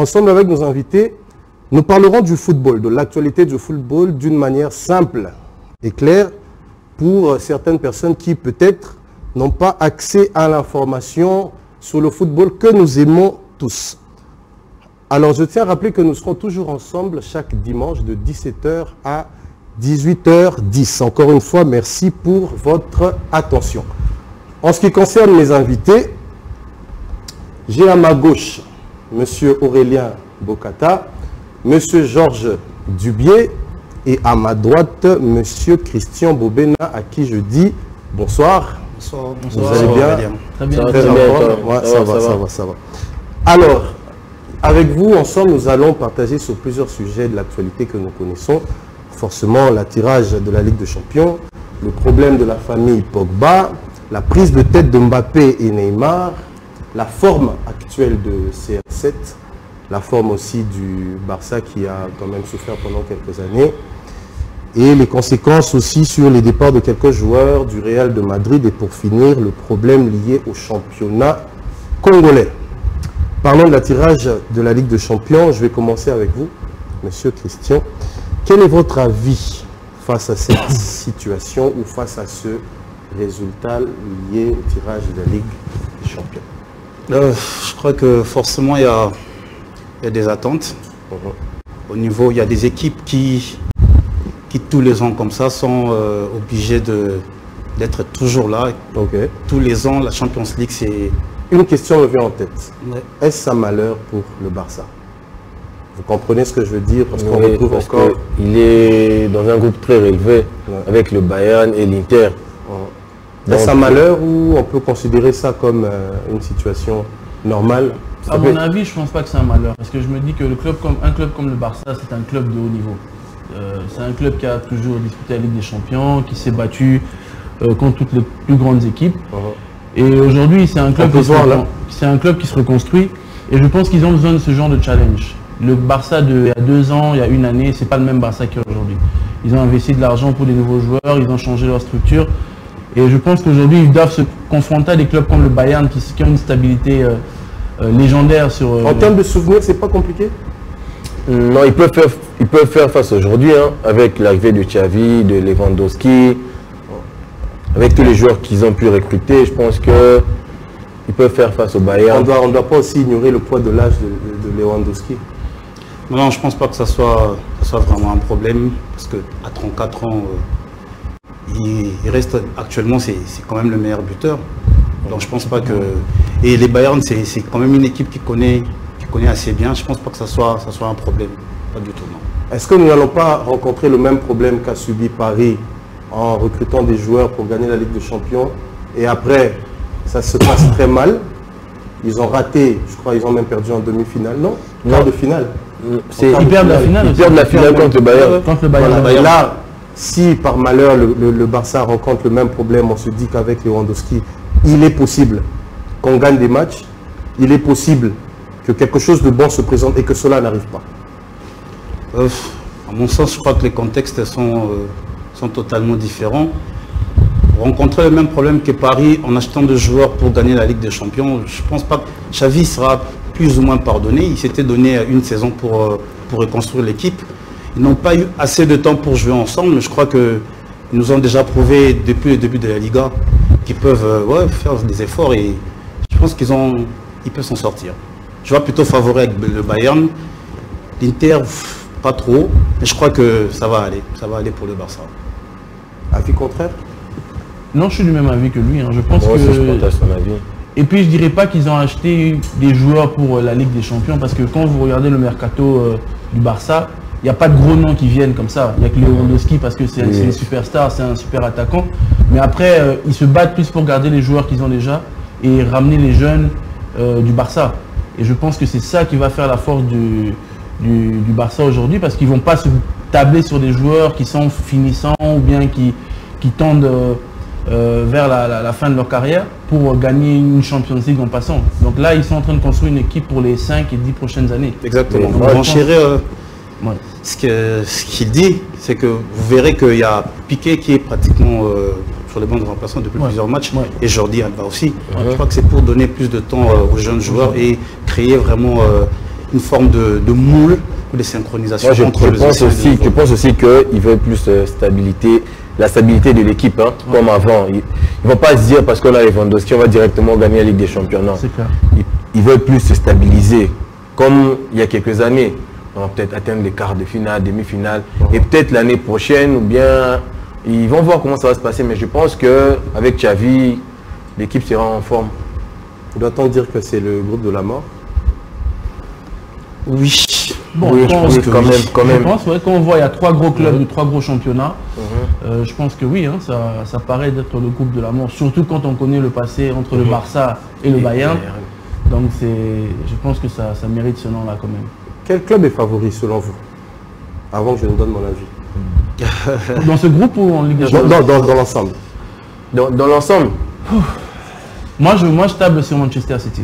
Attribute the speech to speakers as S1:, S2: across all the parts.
S1: ensemble avec nos invités, nous parlerons du football, de l'actualité du football d'une manière simple et claire pour certaines personnes qui peut-être n'ont pas accès à l'information sur le football que nous aimons tous. Alors je tiens à rappeler que nous serons toujours ensemble chaque dimanche de 17h à 18h10. Encore une fois, merci pour votre attention. En ce qui concerne mes invités, j'ai à ma gauche M. Aurélien Bokata, M. Georges Dubié et à ma droite, M. Christian Bobena, à qui je dis bonsoir.
S2: Bonsoir.
S1: Vous allez bien?
S2: Très bien.
S1: Ça va. Alors, avec vous, ensemble, nous allons partager sur plusieurs sujets de l'actualité que nous connaissons. Forcément, l'attirage de la Ligue des Champions, le problème de la famille Pogba, la prise de tête de Mbappé et Neymar, la forme actuelle de CR7, la forme aussi du Barça qui a quand même souffert pendant quelques années, et les conséquences aussi sur les départs de quelques joueurs du Real de Madrid, et pour finir, le problème lié au championnat congolais. Parlons de l'attirage de la Ligue des Champions. Je vais commencer avec vous, Monsieur Christian. Quel est votre avis face à cette situation ou face à ce résultat lié au tirage de la Ligue des Champions?
S2: Je crois que forcément il y a des attentes. Au niveau, il y a des équipes qui tous les ans comme ça sont obligées d'être toujours là. Tous les ans, la Champions League, c'est...
S1: Une question me vient en tête. Est-ce un malheur pour le Barça? Vous comprenez ce que je veux dire? Parce qu'on retrouve encore...
S3: Il est dans un groupe très relevé avec le Bayern et l'Inter.
S1: Est-ce un malheur ou on peut considérer ça comme une situation normale?
S4: À mon avis, je ne pense pas que c'est un malheur. Parce que je me dis que un club comme le Barça, c'est un club de haut niveau. C'est un club qui a toujours disputé la Ligue des Champions, qui s'est battu contre toutes les plus grandes équipes. Et aujourd'hui, c'est un club qui se reconstruit. Et je pense qu'ils ont besoin de ce genre de challenge. Le Barça il y a 2 ans, il y a une année, c'est pas le même Barça qu'il y a aujourd'hui. Ils ont investi de l'argent pour des nouveaux joueurs, ils ont changé leur structure. Et je pense qu'aujourd'hui, ils doivent se confronter à des clubs comme le Bayern qui ont une stabilité légendaire sur...
S1: En termes de souvenirs, c'est pas compliqué?
S3: Non, ils peuvent faire face aujourd'hui, avec l'arrivée de Xavi, de Lewandowski, avec tous les joueurs qu'ils ont pu recruter. Je pense qu'ils peuvent faire face au Bayern.
S1: On ne doit pas aussi ignorer le poids de l'âge de Lewandowski.
S2: Non, je ne pense pas que ça soit vraiment un problème, parce qu'à 34 ans, il reste actuellement, c'est quand même le meilleur buteur. Donc je pense pas que... Et les Bayern, c'est quand même une équipe qui connaît assez bien. Je ne pense pas que ça soit un problème. Pas du tout, non.
S1: Est-ce que nous n'allons pas rencontrer le même problème qu'a subi Paris en recrutant des joueurs pour gagner la Ligue des Champions, et après, ça se passe très mal? Ils ont raté, je crois, ils ont même perdu en demi-finale, non? Quart de finale.
S4: Ils perdent la finale.
S3: Ils perdent la finale contre le Bayern.
S1: Voilà. Et là, si par malheur le Barça rencontre le même problème, on se dit qu'avec Lewandowski, il est possible qu'on gagne des matchs, il est possible que quelque chose de bon se présente et que cela n'arrive pas.
S2: À mon sens, je crois que les contextes sont totalement différents. Rencontrer le même problème que Paris en achetant des joueurs pour gagner la Ligue des Champions, je ne pense pas que Xavi sera plus ou moins pardonné. Il s'était donné une saison pour reconstruire l'équipe. Ils n'ont pas eu assez de temps pour jouer ensemble, mais je crois qu'ils nous ont déjà prouvé depuis le début de la Liga qu'ils peuvent faire des efforts, et je pense qu'ils peuvent s'en sortir. Je vois plutôt favori avec le Bayern. L'Inter, pas trop, mais je crois que ça va aller pour le Barça.
S1: Avis contraire?
S4: Non, je suis du même avis que lui. Je pense que...
S3: Je partage son avis.
S4: Et puis je dirais pas qu'ils ont acheté des joueurs pour la Ligue des Champions, parce que quand vous regardez le mercato du Barça, il n'y a pas de gros noms qui viennent comme ça. Il n'y a que Lewandowski parce que c'est une superstar, c'est un super attaquant. Mais après, ils se battent plus pour garder les joueurs qu'ils ont déjà et ramener les jeunes du Barça. Et je pense que c'est ça qui va faire la force du Barça aujourd'hui, parce qu'ils ne vont pas se tabler sur des joueurs qui sont finissants ou bien qui tendent vers la fin de leur carrière pour gagner une Champions League en passant. Donc là, ils sont en train de construire une équipe pour les 5 et 10 prochaines années.
S2: Exactement. Ce qu'il dit, c'est que vous verrez qu'il y a Piqué qui est pratiquement sur les bancs de remplaçants depuis plusieurs matchs, et Jordi Alba aussi. Je crois que c'est pour donner plus de temps aux jeunes joueurs et créer vraiment une forme de moule ou de synchronisation
S3: Moi, je
S2: entre les
S3: pense aussi qu'ils veulent plus stabilité, la stabilité de l'équipe, hein, comme avant. Ils ne vont pas se dire parce qu'on a Lewandowski, on va directement gagner la Ligue des Champions. Non.
S4: C'est clair.
S3: Ils veulent plus se stabiliser, comme il y a quelques années. On va peut-être atteindre les quarts de finale, demi-finale, et peut-être l'année prochaine, ou bien ils vont voir comment ça va se passer. Mais je pense qu'avec Xavi, l'équipe sera en forme.
S1: Doit-on dire que c'est le groupe de la mort?
S2: Oui.
S4: Bon,
S3: Oui, je pense que quand même.
S4: Je pense, ouais, quand on voit il y a 3 gros clubs, 3 gros championnats, je pense que oui, hein, ça paraît d'être le groupe de la mort, surtout quand on connaît le passé entre le Barça et le Bayern. Donc je pense que ça mérite ce nom-là quand même.
S1: Quel club est favori selon vous? Avant que je ne donne mon avis.
S4: Dans ce groupe ou en Ligue des Champions?
S1: Dans l'ensemble.
S3: Dans l'ensemble,
S4: Moi, je table sur Manchester City.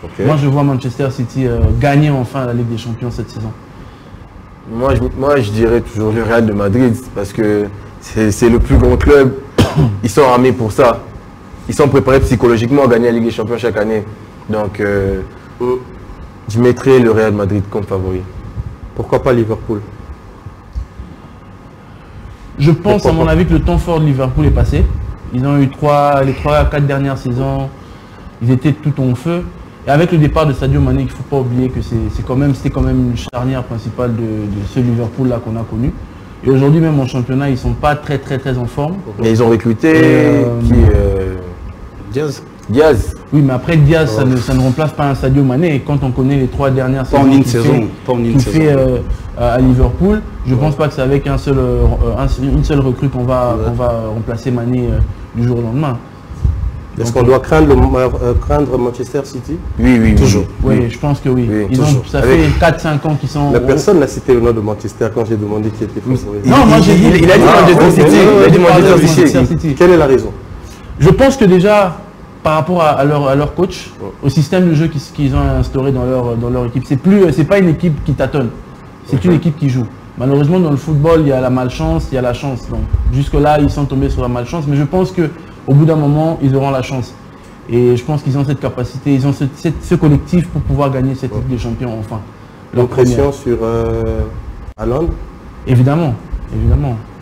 S1: Okay.
S4: Moi, je vois Manchester City gagner enfin la Ligue des Champions cette saison.
S3: moi, je dirais toujours le Real de Madrid, parce que c'est le plus grand club. Ils sont armés pour ça. Ils sont préparés psychologiquement à gagner la Ligue des Champions chaque année. Donc, je mettrais le Real Madrid comme favori.
S1: Pourquoi pas Liverpool?
S4: Je pense, à mon avis, que le temps fort de Liverpool est passé. Ils ont eu les 3-4 dernières saisons, ils étaient tout en feu. Et avec le départ de Sadio Mané, il ne faut pas oublier que c'était quand même une charnière principale de ce Liverpool-là qu'on a connu. Et aujourd'hui, même en championnat, ils ne sont pas très en forme.
S3: Et ils ont recruté Diaz.
S4: Oui, mais après Diaz, ça ne remplace pas un Sadio Mané. Et quand on connaît les 3 dernières saisons qu'il fait à Liverpool, je ne pense pas que c'est avec une seule recrue qu'on va remplacer Mané du jour au lendemain.
S1: Est-ce qu'on doit craindre Manchester City?
S3: Oui,
S2: toujours.
S4: Oui, je pense que oui. Ça fait 4-5 ans qu'ils sont...
S1: La personne n'a cité le nom de Manchester quand j'ai demandé qui était favori.
S4: Non, moi j'ai dit...
S3: Il a dit Manchester
S4: City.
S1: Quelle est la raison?
S4: Je pense que déjà, par rapport à leur coach, au système de jeu qu'ils ont instauré dans leur équipe, c'est pas une équipe qui tâtonne, c'est une équipe qui joue. Malheureusement, dans le football, il y a la malchance, il y a la chance. Donc, jusque-là, ils sont tombés sur la malchance, mais je pense qu'au bout d'un moment, ils auront la chance. Et je pense qu'ils ont cette capacité, ils ont ce collectif pour pouvoir gagner cette Ligue des Champions enfin.
S1: Leur pression sur Haaland?
S4: Évidemment.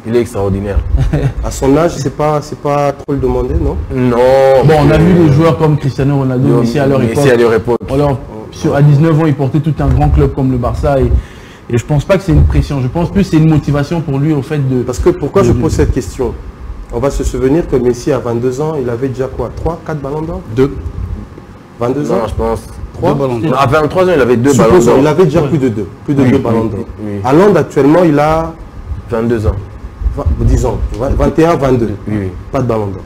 S3: Il est extraordinaire.
S4: À
S1: son âge, c'est pas trop le demander, non?
S3: Non.
S4: Bon, on a vu des joueurs comme Cristiano Ronaldo, Messi à leur époque. À 19 ans, il portait tout un grand club comme le Barça. Et je pense pas que c'est une pression. Je pense plus que c'est une motivation pour lui au fait de...
S1: Parce que pourquoi je pose cette question? On va se souvenir que Messi, à 22 ans, il avait déjà quoi? 3-4 ballons d'or?
S2: 2.
S1: 22 ans?
S3: Non, je pense.
S1: 3
S2: ballons d'or.
S3: À 23 ans, il avait 2 ballons d'or.
S1: Il avait déjà plus de 2. Plus de 2 ballons d'or. Haaland, actuellement, il a
S3: 22 ans.
S1: Disons, 21, 22. Pas de ballon d'or.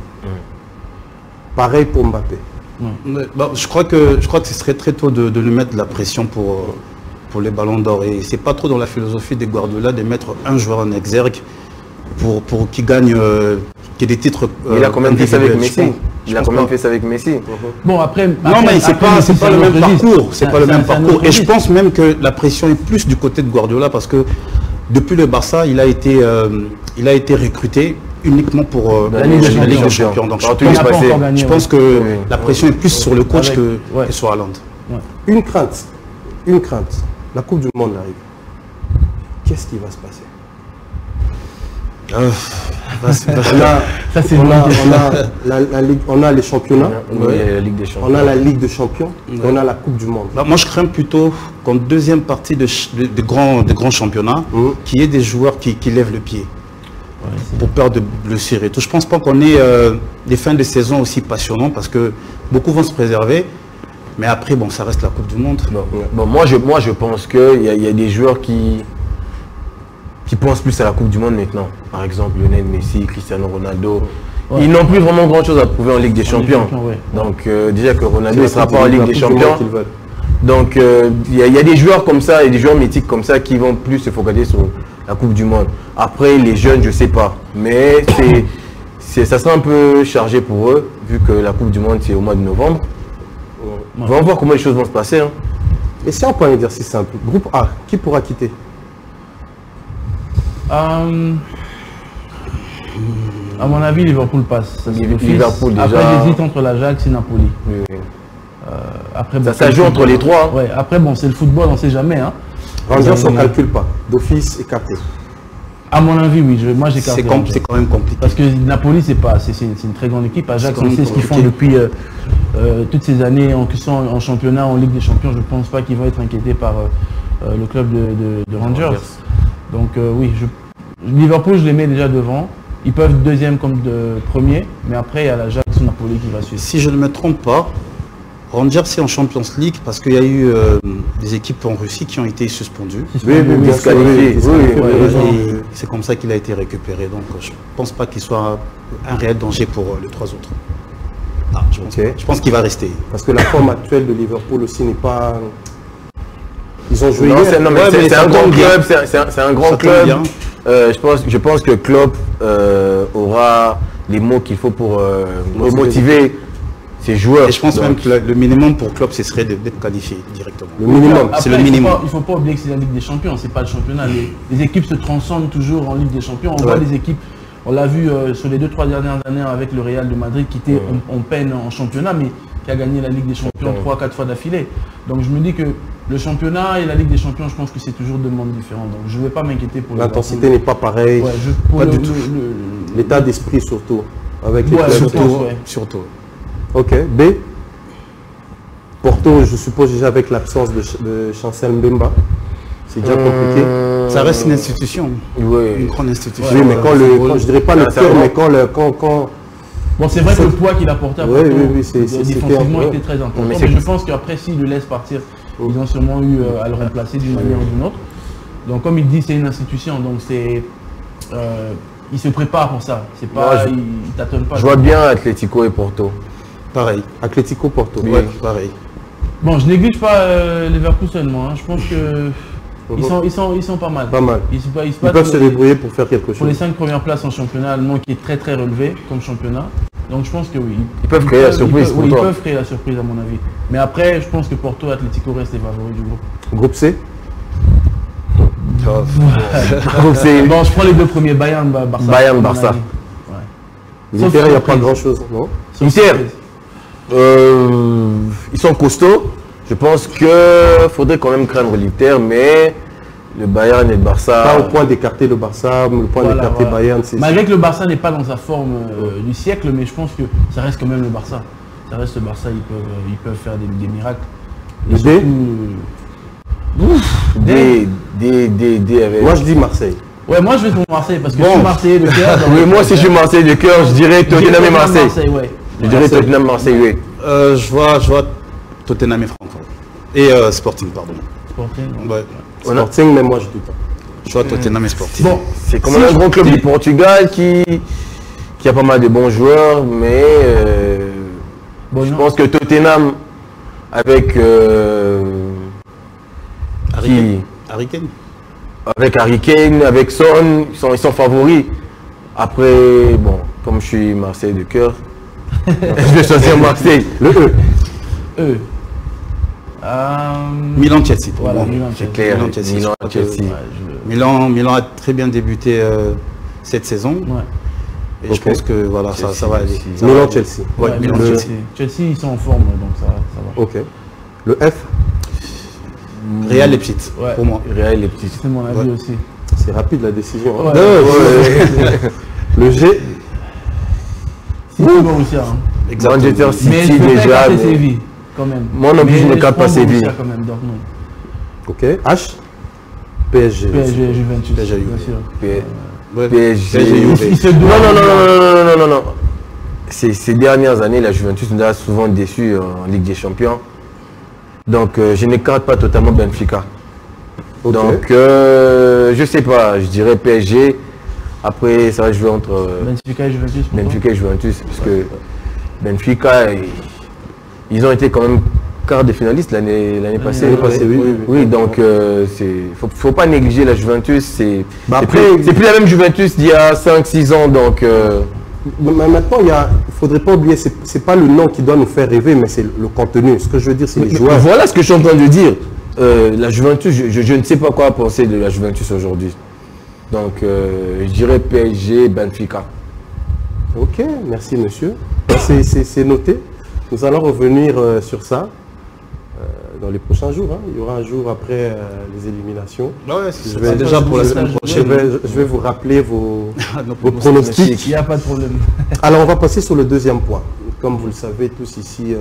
S1: Pareil pour Mbappé.
S2: Bon, je crois que ce serait très tôt de lui mettre de la pression pour les ballons d'or. Et c'est pas trop dans la philosophie des Guardiola de mettre un joueur en exergue pour qu'il gagne qu'il y ait des titres.
S3: Il a combien fait ça avec Messi? Il a combien fait ça avec Messi?
S4: Bon, après
S2: non, mais c'est pas le même parcours. C'est pas le même parcours. Et je pense même que la pression est plus du côté de Guardiola parce que depuis le Barça, il a été recruté uniquement pour la Ligue des Champions. Donc je pense que la pression est plus sur le coach que sur Haaland.
S1: Une crainte. La Coupe du Monde arrive. Qu'est-ce qui va se passer? On a les championnats, on a la Ligue des Champions, on a la Coupe du Monde.
S2: Moi je crains plutôt qu'en deuxième partie de grands championnats, qu'il y ait des joueurs qui lèvent le pied pour peur de blessure et tout. Je ne pense pas qu'on ait des fins de saison aussi passionnantes parce que beaucoup vont se préserver. Mais après, bon, ça reste la Coupe du Monde.
S3: Bon, moi, je pense qu'il y a des joueurs qui pensent plus à la Coupe du Monde maintenant. Par exemple, Lionel Messi, Cristiano Ronaldo. Ils n'ont plus vraiment grand-chose à prouver en Ligue des Champions. Donc, déjà que Ronaldo ne sera pas en Ligue des Champions. Donc, il y a des joueurs comme ça et des joueurs mythiques comme ça qui vont plus se focaliser sur la Coupe du Monde. Après, les jeunes, je ne sais pas. Mais ça sera un peu chargé pour eux, vu que la Coupe du Monde, c'est au mois de novembre. On va voir comment les choses vont se passer.
S1: Et si on prend un exercice simple, groupe A, qui pourra quitter?
S4: À mon avis, Liverpool passe.
S3: Liverpool déjà.
S4: Après, j'hésite entre l'Ajax et Napoli. après, bon,
S3: Ça joue entre les trois.
S4: Ouais, après, bon, c'est le football, on ne sait jamais. Hein.
S1: Rangers, on ne calcule pas. D'office écarté.
S4: À mon avis, oui. Moi, j'écarte.
S2: C'est quand même compliqué.
S4: Parce que Napoli, c'est une très grande équipe. Ajax, on sait ce qu'ils font depuis toutes ces années, qu'ils sont en championnat, en Ligue des Champions. Je ne pense pas qu'ils vont être inquiétés par le club de Rangers. Donc oui, Liverpool, je les mets déjà devant. Ils peuvent deuxième comme premier, mais après, il y a l'Ajax ou Napoli qui va suivre.
S2: Si je ne me trompe pas, Rangers c'est en Champions League parce qu'il y a eu des équipes en Russie qui ont été suspendues.
S3: Disqualifiées.
S2: C'est comme ça qu'il a été récupéré. Donc je ne pense pas qu'il soit un réel danger pour les trois autres. Non, je pense qu'il va rester.
S1: Parce que la forme actuelle de Liverpool aussi n'est pas... Ils ont joué
S3: c'est un grand club. C'est un grand club. Je pense que Klopp aura les mots qu'il faut pour motiver ses joueurs.
S2: Et je pense même que le minimum pour Klopp, ce serait d'être qualifié directement.
S1: Le minimum.
S2: C'est le minimum.
S4: Il ne faut pas oublier que c'est la Ligue des Champions, c'est pas le championnat. Les équipes se transcendent toujours en Ligue des Champions. On voit des équipes, on l'a vu sur les 2-3 dernières années avec le Real de Madrid qui était en peine en championnat, mais qui a gagné la Ligue des Champions 3-4 fois d'affilée. Donc je me dis que le championnat et la Ligue des Champions, je pense que c'est toujours deux mondes différents. Donc je ne vais pas m'inquiéter pour
S1: l'intensité n'est pas pareille.
S4: Pas du
S1: tout. L'état d'esprit surtout. Avec les
S2: surtout.
S1: Ok. B. Porto, je suppose déjà avec l'absence de Chancel Mbemba. C'est déjà compliqué.
S2: Ça reste une institution. Une grande institution.
S1: Oui, mais quand je dirais pas le cœur, mais quand
S4: bon, c'est vrai que le poids qu'il a porté à Porto, défensivement, était très important.
S3: Mais
S4: je pense qu'après, s'il le laisse partir, ils ont sûrement eu à le remplacer d'une manière ou d'une autre. Donc, comme il dit, c'est une institution. Donc, il se prépare pour ça. C'est pas, il tâtonne pas.
S3: Je vois bien Atlético et Porto.
S2: Pareil.
S1: Atlético, Porto.
S2: Oui, pareil.
S4: Bon, je néglige pas Leverkusen, moi. Je pense que ils sont pas mal.
S1: Pas mal.
S4: Ils
S1: peuvent se débrouiller pour faire quelque chose.
S4: Pour les 5 premières places en championnat allemand, qui est très très relevé comme championnat. Donc je pense que oui.
S3: Ils peuvent créer la surprise pour toi.
S4: Ils peuvent créer la surprise à mon avis. Mais après, je pense que Porto et Atlético restent les favoris du groupe.
S1: Groupe C.
S4: Bon, je prends les deux premiers, Bayern, Barça.
S3: Bayern, Barça.
S1: L'Inter, il n'y a pas grand chose, non?
S3: Inter, ils sont costauds. Je pense qu'il faudrait quand même craindre l'Inter, mais le Bayern et le Barça...
S1: Pas au point d'écarter le Barça, le point d'écarter Bayern.
S4: Malgré que le Barça n'est pas dans sa forme du siècle, mais je pense que ça reste quand même le Barça. Ça reste le Barça, ils peuvent faire des miracles.
S1: Le D.
S3: D avec...
S1: Moi je dis Marseille.
S4: Ouais, moi je vais pour Marseille parce que je suis Marseillais de cœur.
S3: Oui, moi aussi je suis Marseillais de cœur, je dirais Tottenham et Marseille. Je dirais Tottenham, Marseille, oui.
S2: Je vois Tottenham et Francfort. Et Sporting, pardon.
S4: Sporting,
S2: ouais.
S1: Sporting, mais moi je dis pas.
S2: Je vois Tottenham et Sporting.
S3: Bon, c'est quand même un grand club du Portugal qui a pas mal de bons joueurs, mais je pense que Tottenham avec
S2: Harry Kane.
S3: Avec Harry Kane, avec Son, ils sont favoris. Après, bon, comme je suis Marseille de cœur, je vais choisir Marseille. Le E.
S2: Milan-Chelsea.
S4: Voilà,
S3: c'est clair. Milan-Chelsea.
S2: Milan a très bien débuté cette saison. Et je pense que voilà, ça va aller.
S1: Milan-Chelsea.
S2: Ouais,
S4: Milan-Chelsea. Chelsea, ils sont en forme, donc ça va.
S1: Ok. Le F.
S2: Real Leipzig, pour moi.
S3: Real Leipzig.
S4: C'est mon avis aussi.
S1: C'est rapide la décision. Hein. Le G.
S4: C'est bon aussi. Hein.
S3: Manchester
S4: Mais
S3: City déjà.
S4: Mais Séville, quand même.
S3: Moi non plus, je ne capte pas Séville.
S4: Quand même, Dortmund.
S1: Ok. H. PSG.
S4: PSG, Juventus.
S2: PSG,
S3: bien sûr. PSG. Non. Ces dernières années, la Juventus nous a souvent déçus en Ligue des Champions. Donc, je n'écarte pas totalement Benfica. Okay. Donc, je sais pas, je dirais PSG. Après, ça va jouer entre
S4: Benfica et Juventus.
S3: Benfica et Juventus, parce que Benfica, ils ont été quand même quart de finaliste l'année passée. Oui, donc faut pas négliger la Juventus. C'est plus la même Juventus d'il y a 5-6 ans. Donc,
S1: maintenant, il faudrait pas oublier, c'est pas le nom qui doit nous faire rêver, mais c'est le contenu. Ce que je veux dire, c'est les joueurs.
S3: Voilà ce que je suis en train de dire. La Juventus, je ne sais pas quoi penser de la Juventus aujourd'hui. Donc, je dirais PSG, Benfica.
S1: Ok, merci monsieur. C'est noté. Nous allons revenir sur ça. dans les prochains jours. Hein. Il y aura un jour après les éliminations.
S2: Ouais, c'est déjà pour la semaine prochaine.
S1: Je vais vous rappeler vos pronostics.
S4: Il n'y a pas de problème.
S1: Alors, on va passer sur le deuxième point. Comme vous le savez tous ici,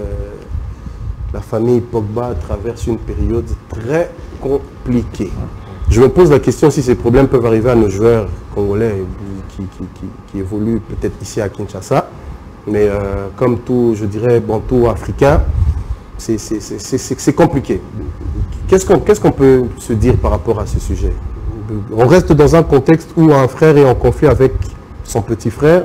S1: la famille Pogba traverse une période très compliquée. Je me pose la question si ces problèmes peuvent arriver à nos joueurs congolais qui évoluent peut-être ici à Kinshasa. Mais comme tout, je dirais, bantou africain, c'est compliqué. Qu'est-ce qu'on peut se dire par rapport à ce sujet? On reste dans un contexte où un frère est en conflit avec son petit frère.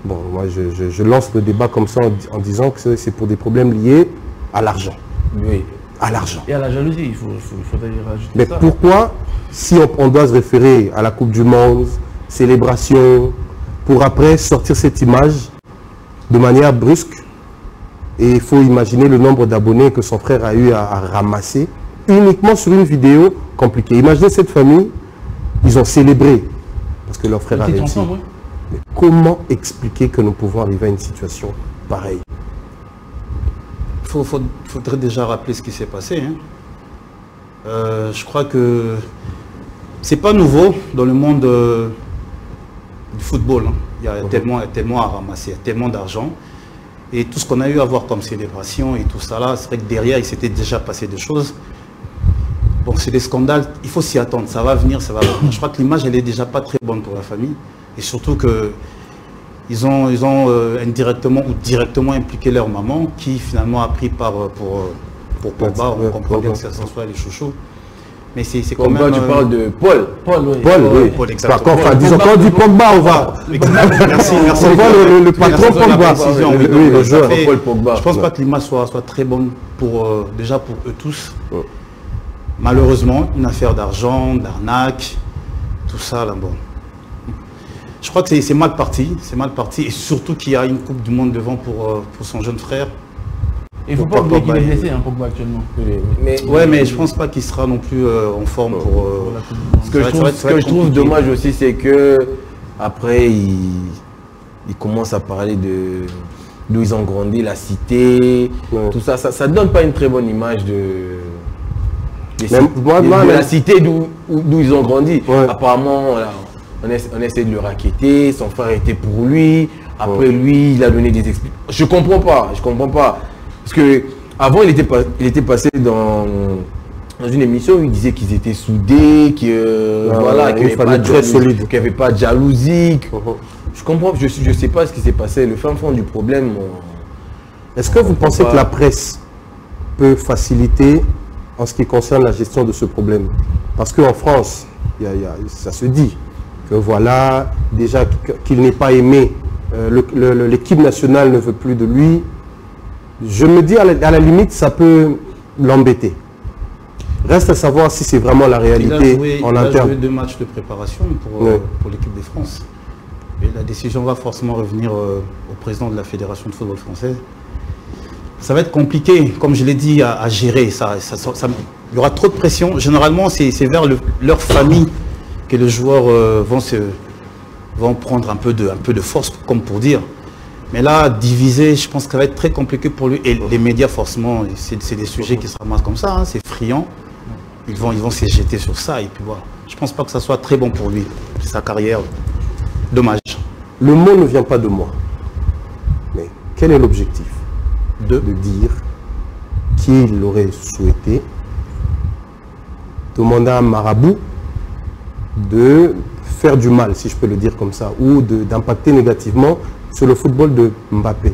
S1: Bon, moi, je lance le débat comme ça en disant que c'est pour des problèmes liés à l'argent.
S3: Oui.
S1: À l'argent.
S4: Et à la jalousie, il faudrait rajouter
S1: Mais
S4: ça.
S1: pourquoi, si on doit se référer à la Coupe du Monde, célébration, pour après sortir cette image de manière brusque, et il faut imaginer le nombre d'abonnés que son frère a eu à ramasser, uniquement sur une vidéo compliquée. Imaginez cette famille, ils ont célébré, parce que leur frère a réussi.
S4: Ensemble, oui.
S1: Mais comment expliquer que nous pouvons arriver à une situation pareille?
S2: Faudrait déjà rappeler ce qui s'est passé. Hein. Je crois que c'est pas nouveau dans le monde du football. Hein. Il y a tellement à ramasser, il y a tellement d'argent. Et tout ce qu'on a eu à voir comme célébration et tout ça là, c'est vrai que derrière, il s'était déjà passé des choses. Bon, c'est des scandales, il faut s'y attendre, ça va venir, ça va venir. Je crois que l'image, elle est déjà pas très bonne pour la famille. Et surtout que ils ont indirectement ou directement impliqué leur maman, qui finalement a pris part pour Pogba. On comprend bien que ça soit les chouchous. Mais c'est quand même...
S3: tu parles de Paul.
S4: Paul, oui.
S1: Paul, exactement. Enfin, disons quand on dit Pogba, on va...
S2: Merci.
S1: On voit le patron Pogba.
S2: Oui,
S1: le joueur.
S3: Paul Pogba.
S2: Je ne pense pas que l'image soit très bonne déjà pour eux tous. Malheureusement, une affaire d'argent, d'arnaque, tout ça, là, bon. Je crois que c'est mal parti, et surtout qu'il y a une Coupe du Monde devant pour son jeune frère.
S4: Il ne faut pas oublier qu'il est blessé, hein, Pogba, actuellement.
S3: Mais
S2: je ne pense pas qu'il sera non plus en forme pour
S4: la Coupe du Monde.
S3: Ce que je trouve dommage aussi, c'est que après ils commencent à parler d'où ils ont grandi, la cité, tout ça. Ça ne donne pas une très bonne image de la cité d'où ils ont grandi. Apparemment, on essaie de le raqueter, son frère était pour lui, après lui, il a donné des explications. Je comprends pas. Parce que avant il était passé dans une émission où il disait qu'ils étaient soudés, qu'il n'y avait pas de jalousie. Je comprends, je sais pas ce qui s'est passé. Le fin fond du problème.
S1: Est-ce que vous pensez que la presse peut faciliter en ce qui concerne la gestion de ce problème? Parce qu'en France, ça se dit que voilà, déjà qu'il n'est pas aimé, l'équipe nationale ne veut plus de lui. Je me dis à la limite, ça peut l'embêter. Reste à savoir si c'est vraiment la réalité en interne.
S2: Il a joué 2 matchs de préparation pour l'équipe de France. Et la décision va forcément revenir au président de la Fédération de football française. Ça va être compliqué, comme je l'ai dit, à gérer. Il y aura trop de pression. Généralement, c'est vers leur famille que les joueurs vont prendre un peu de force, comme pour dire. Mais là, diviser, je pense que ça va être très compliqué pour lui. Et les médias, forcément, c'est des sujets qui se ramassent comme ça, hein, c'est friand. Ils vont se jeter sur ça. Et puis voilà. Je ne pense pas que ça soit très bon pour lui, sa carrière. Dommage.
S1: Le mot ne vient pas de moi. Mais quel est l'objectif? De dire qu'il aurait souhaité demander à un marabout de faire du mal, si je peux le dire comme ça, ou d'impacter négativement sur le football de Mbappé.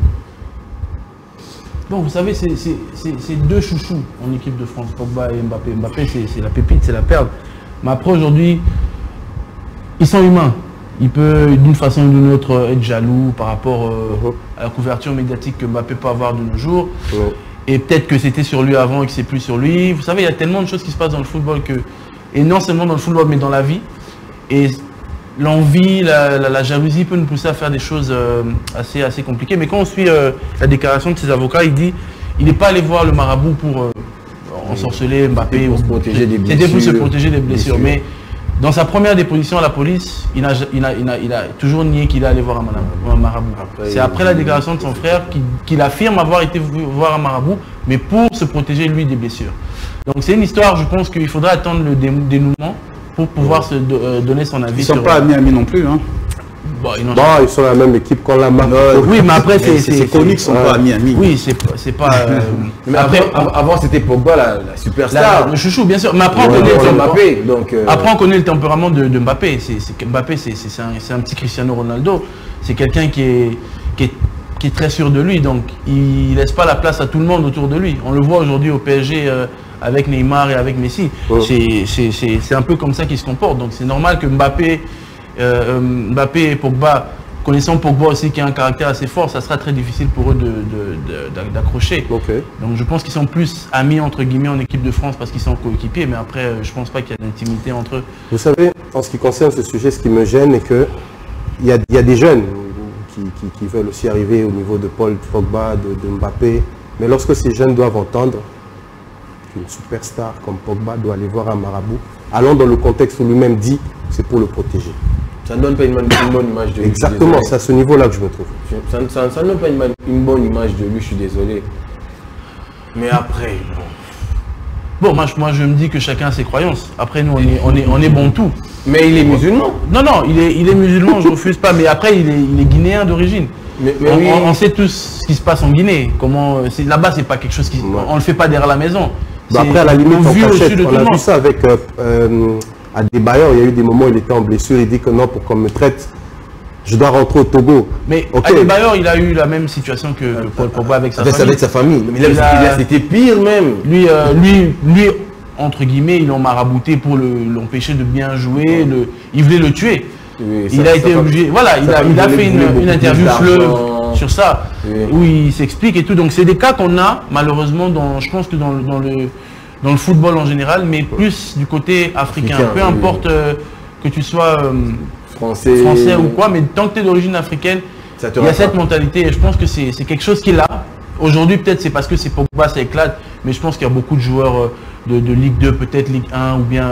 S4: Bon, vous savez, c'est 2 chouchous en équipe de France, Pogba et Mbappé. Mbappé, c'est la pépite, c'est la perle. Mais après, aujourd'hui, ils sont humains. Il peut, d'une façon ou d'une autre, être jaloux par rapport à la couverture médiatique que Mbappé peut avoir de nos jours. Et peut-être que c'était sur lui avant et que c'est plus sur lui. Vous savez, il y a tellement de choses qui se passent dans le football et non seulement dans le football, mais dans la vie. Et l'envie, la jalousie peut nous pousser à faire des choses assez compliquées. Mais quand on suit la déclaration de ses avocats, il dit il n'est pas allé voir le marabout pour ensorceler Mbappé.
S3: Pour se protéger des blessures.
S4: C'était pour se protéger des blessures. Mais Dans sa première déposition à la police, il a toujours nié qu'il allait voir un marabout. C'est après la déclaration de son frère qu'il affirme avoir été voir un marabout, mais pour se protéger lui des blessures. Donc c'est une histoire, je pense qu'il faudra attendre le dénouement pour pouvoir se donner son avis.
S2: Ils ne sont pas amis non plus. Hein.
S1: Bon, ils sont la même équipe qu'on l'a marqué.
S4: Oui, mais après,
S2: c'est connu qu'ils ne sont pas amis.
S4: Oui, c'est pas...
S3: mais après, avant, c'était Pogba, la superstar.
S4: Le chouchou, bien sûr. Mais après, on connaît le tempérament de Mbappé. Mbappé, c'est un petit Cristiano Ronaldo. C'est quelqu'un qui est très sûr de lui. Donc, il ne laisse pas la place à tout le monde autour de lui. On le voit aujourd'hui au PSG avec Neymar et avec Messi. C'est un peu comme ça qu'il se comporte. Donc, c'est normal que Mbappé et Pogba, connaissant Pogba aussi qui a un caractère assez fort, ça sera très difficile pour eux d'accrocher.
S1: Okay.
S4: Donc je pense qu'ils sont plus amis entre guillemets en équipe de France parce qu'ils sont coéquipiers, mais après je pense pas qu'il y a d'intimité entre eux.
S1: Vous savez, en ce qui concerne ce sujet, ce qui me gêne est que il y a des jeunes qui veulent aussi arriver au niveau de Paul Pogba, de Mbappé, mais lorsque ces jeunes doivent entendre qu'une superstar comme Pogba doit aller voir un marabout, allant dans le contexte où lui-même dit c'est pour le protéger.
S3: Ça ne donne pas une bonne image de lui.
S1: Exactement, c'est à ce niveau-là que je me trouve.
S3: Ça ne donne pas une bonne image de lui, je suis désolé. Mais après,
S4: bon, moi je me dis que chacun a ses croyances. Après nous on est bon tout.
S3: Mais il est musulman.
S4: Non, il est musulman, je ne refuse pas, mais après il est guinéen d'origine. On sait tous ce qui se passe en Guinée. Là-bas, c'est pas quelque chose qui... On ne le fait pas derrière la maison.
S1: Bah après, à la limite, on a vu ça avec Adebayor. Il y a eu des moments où il était en blessure. Il dit que non, pour qu'on me traite, je dois rentrer au Togo.
S4: Mais Adebayor, il a eu la même situation que Paul Pogba avec sa famille.
S3: Avec sa famille. Mais là, c'était pire même.
S4: Lui, entre guillemets, ils l'ont marabouté pour l'empêcher de bien jouer. Il voulait le tuer. Oui, il a été obligé. Voilà, il a fait une interview fleuve sur ça, où il s'explique et tout. Donc c'est des cas qu'on a malheureusement je pense que dans le football en général, mais plus du côté africain. Peu importe que tu sois français ou quoi, mais tant que tu es d'origine africaine, il y a cette mentalité et je pense que c'est quelque chose qui est là. Aujourd'hui peut-être c'est parce que c'est Pogba, ça éclate, mais je pense qu'il y a beaucoup de joueurs de Ligue 2, peut-être Ligue 1 ou bien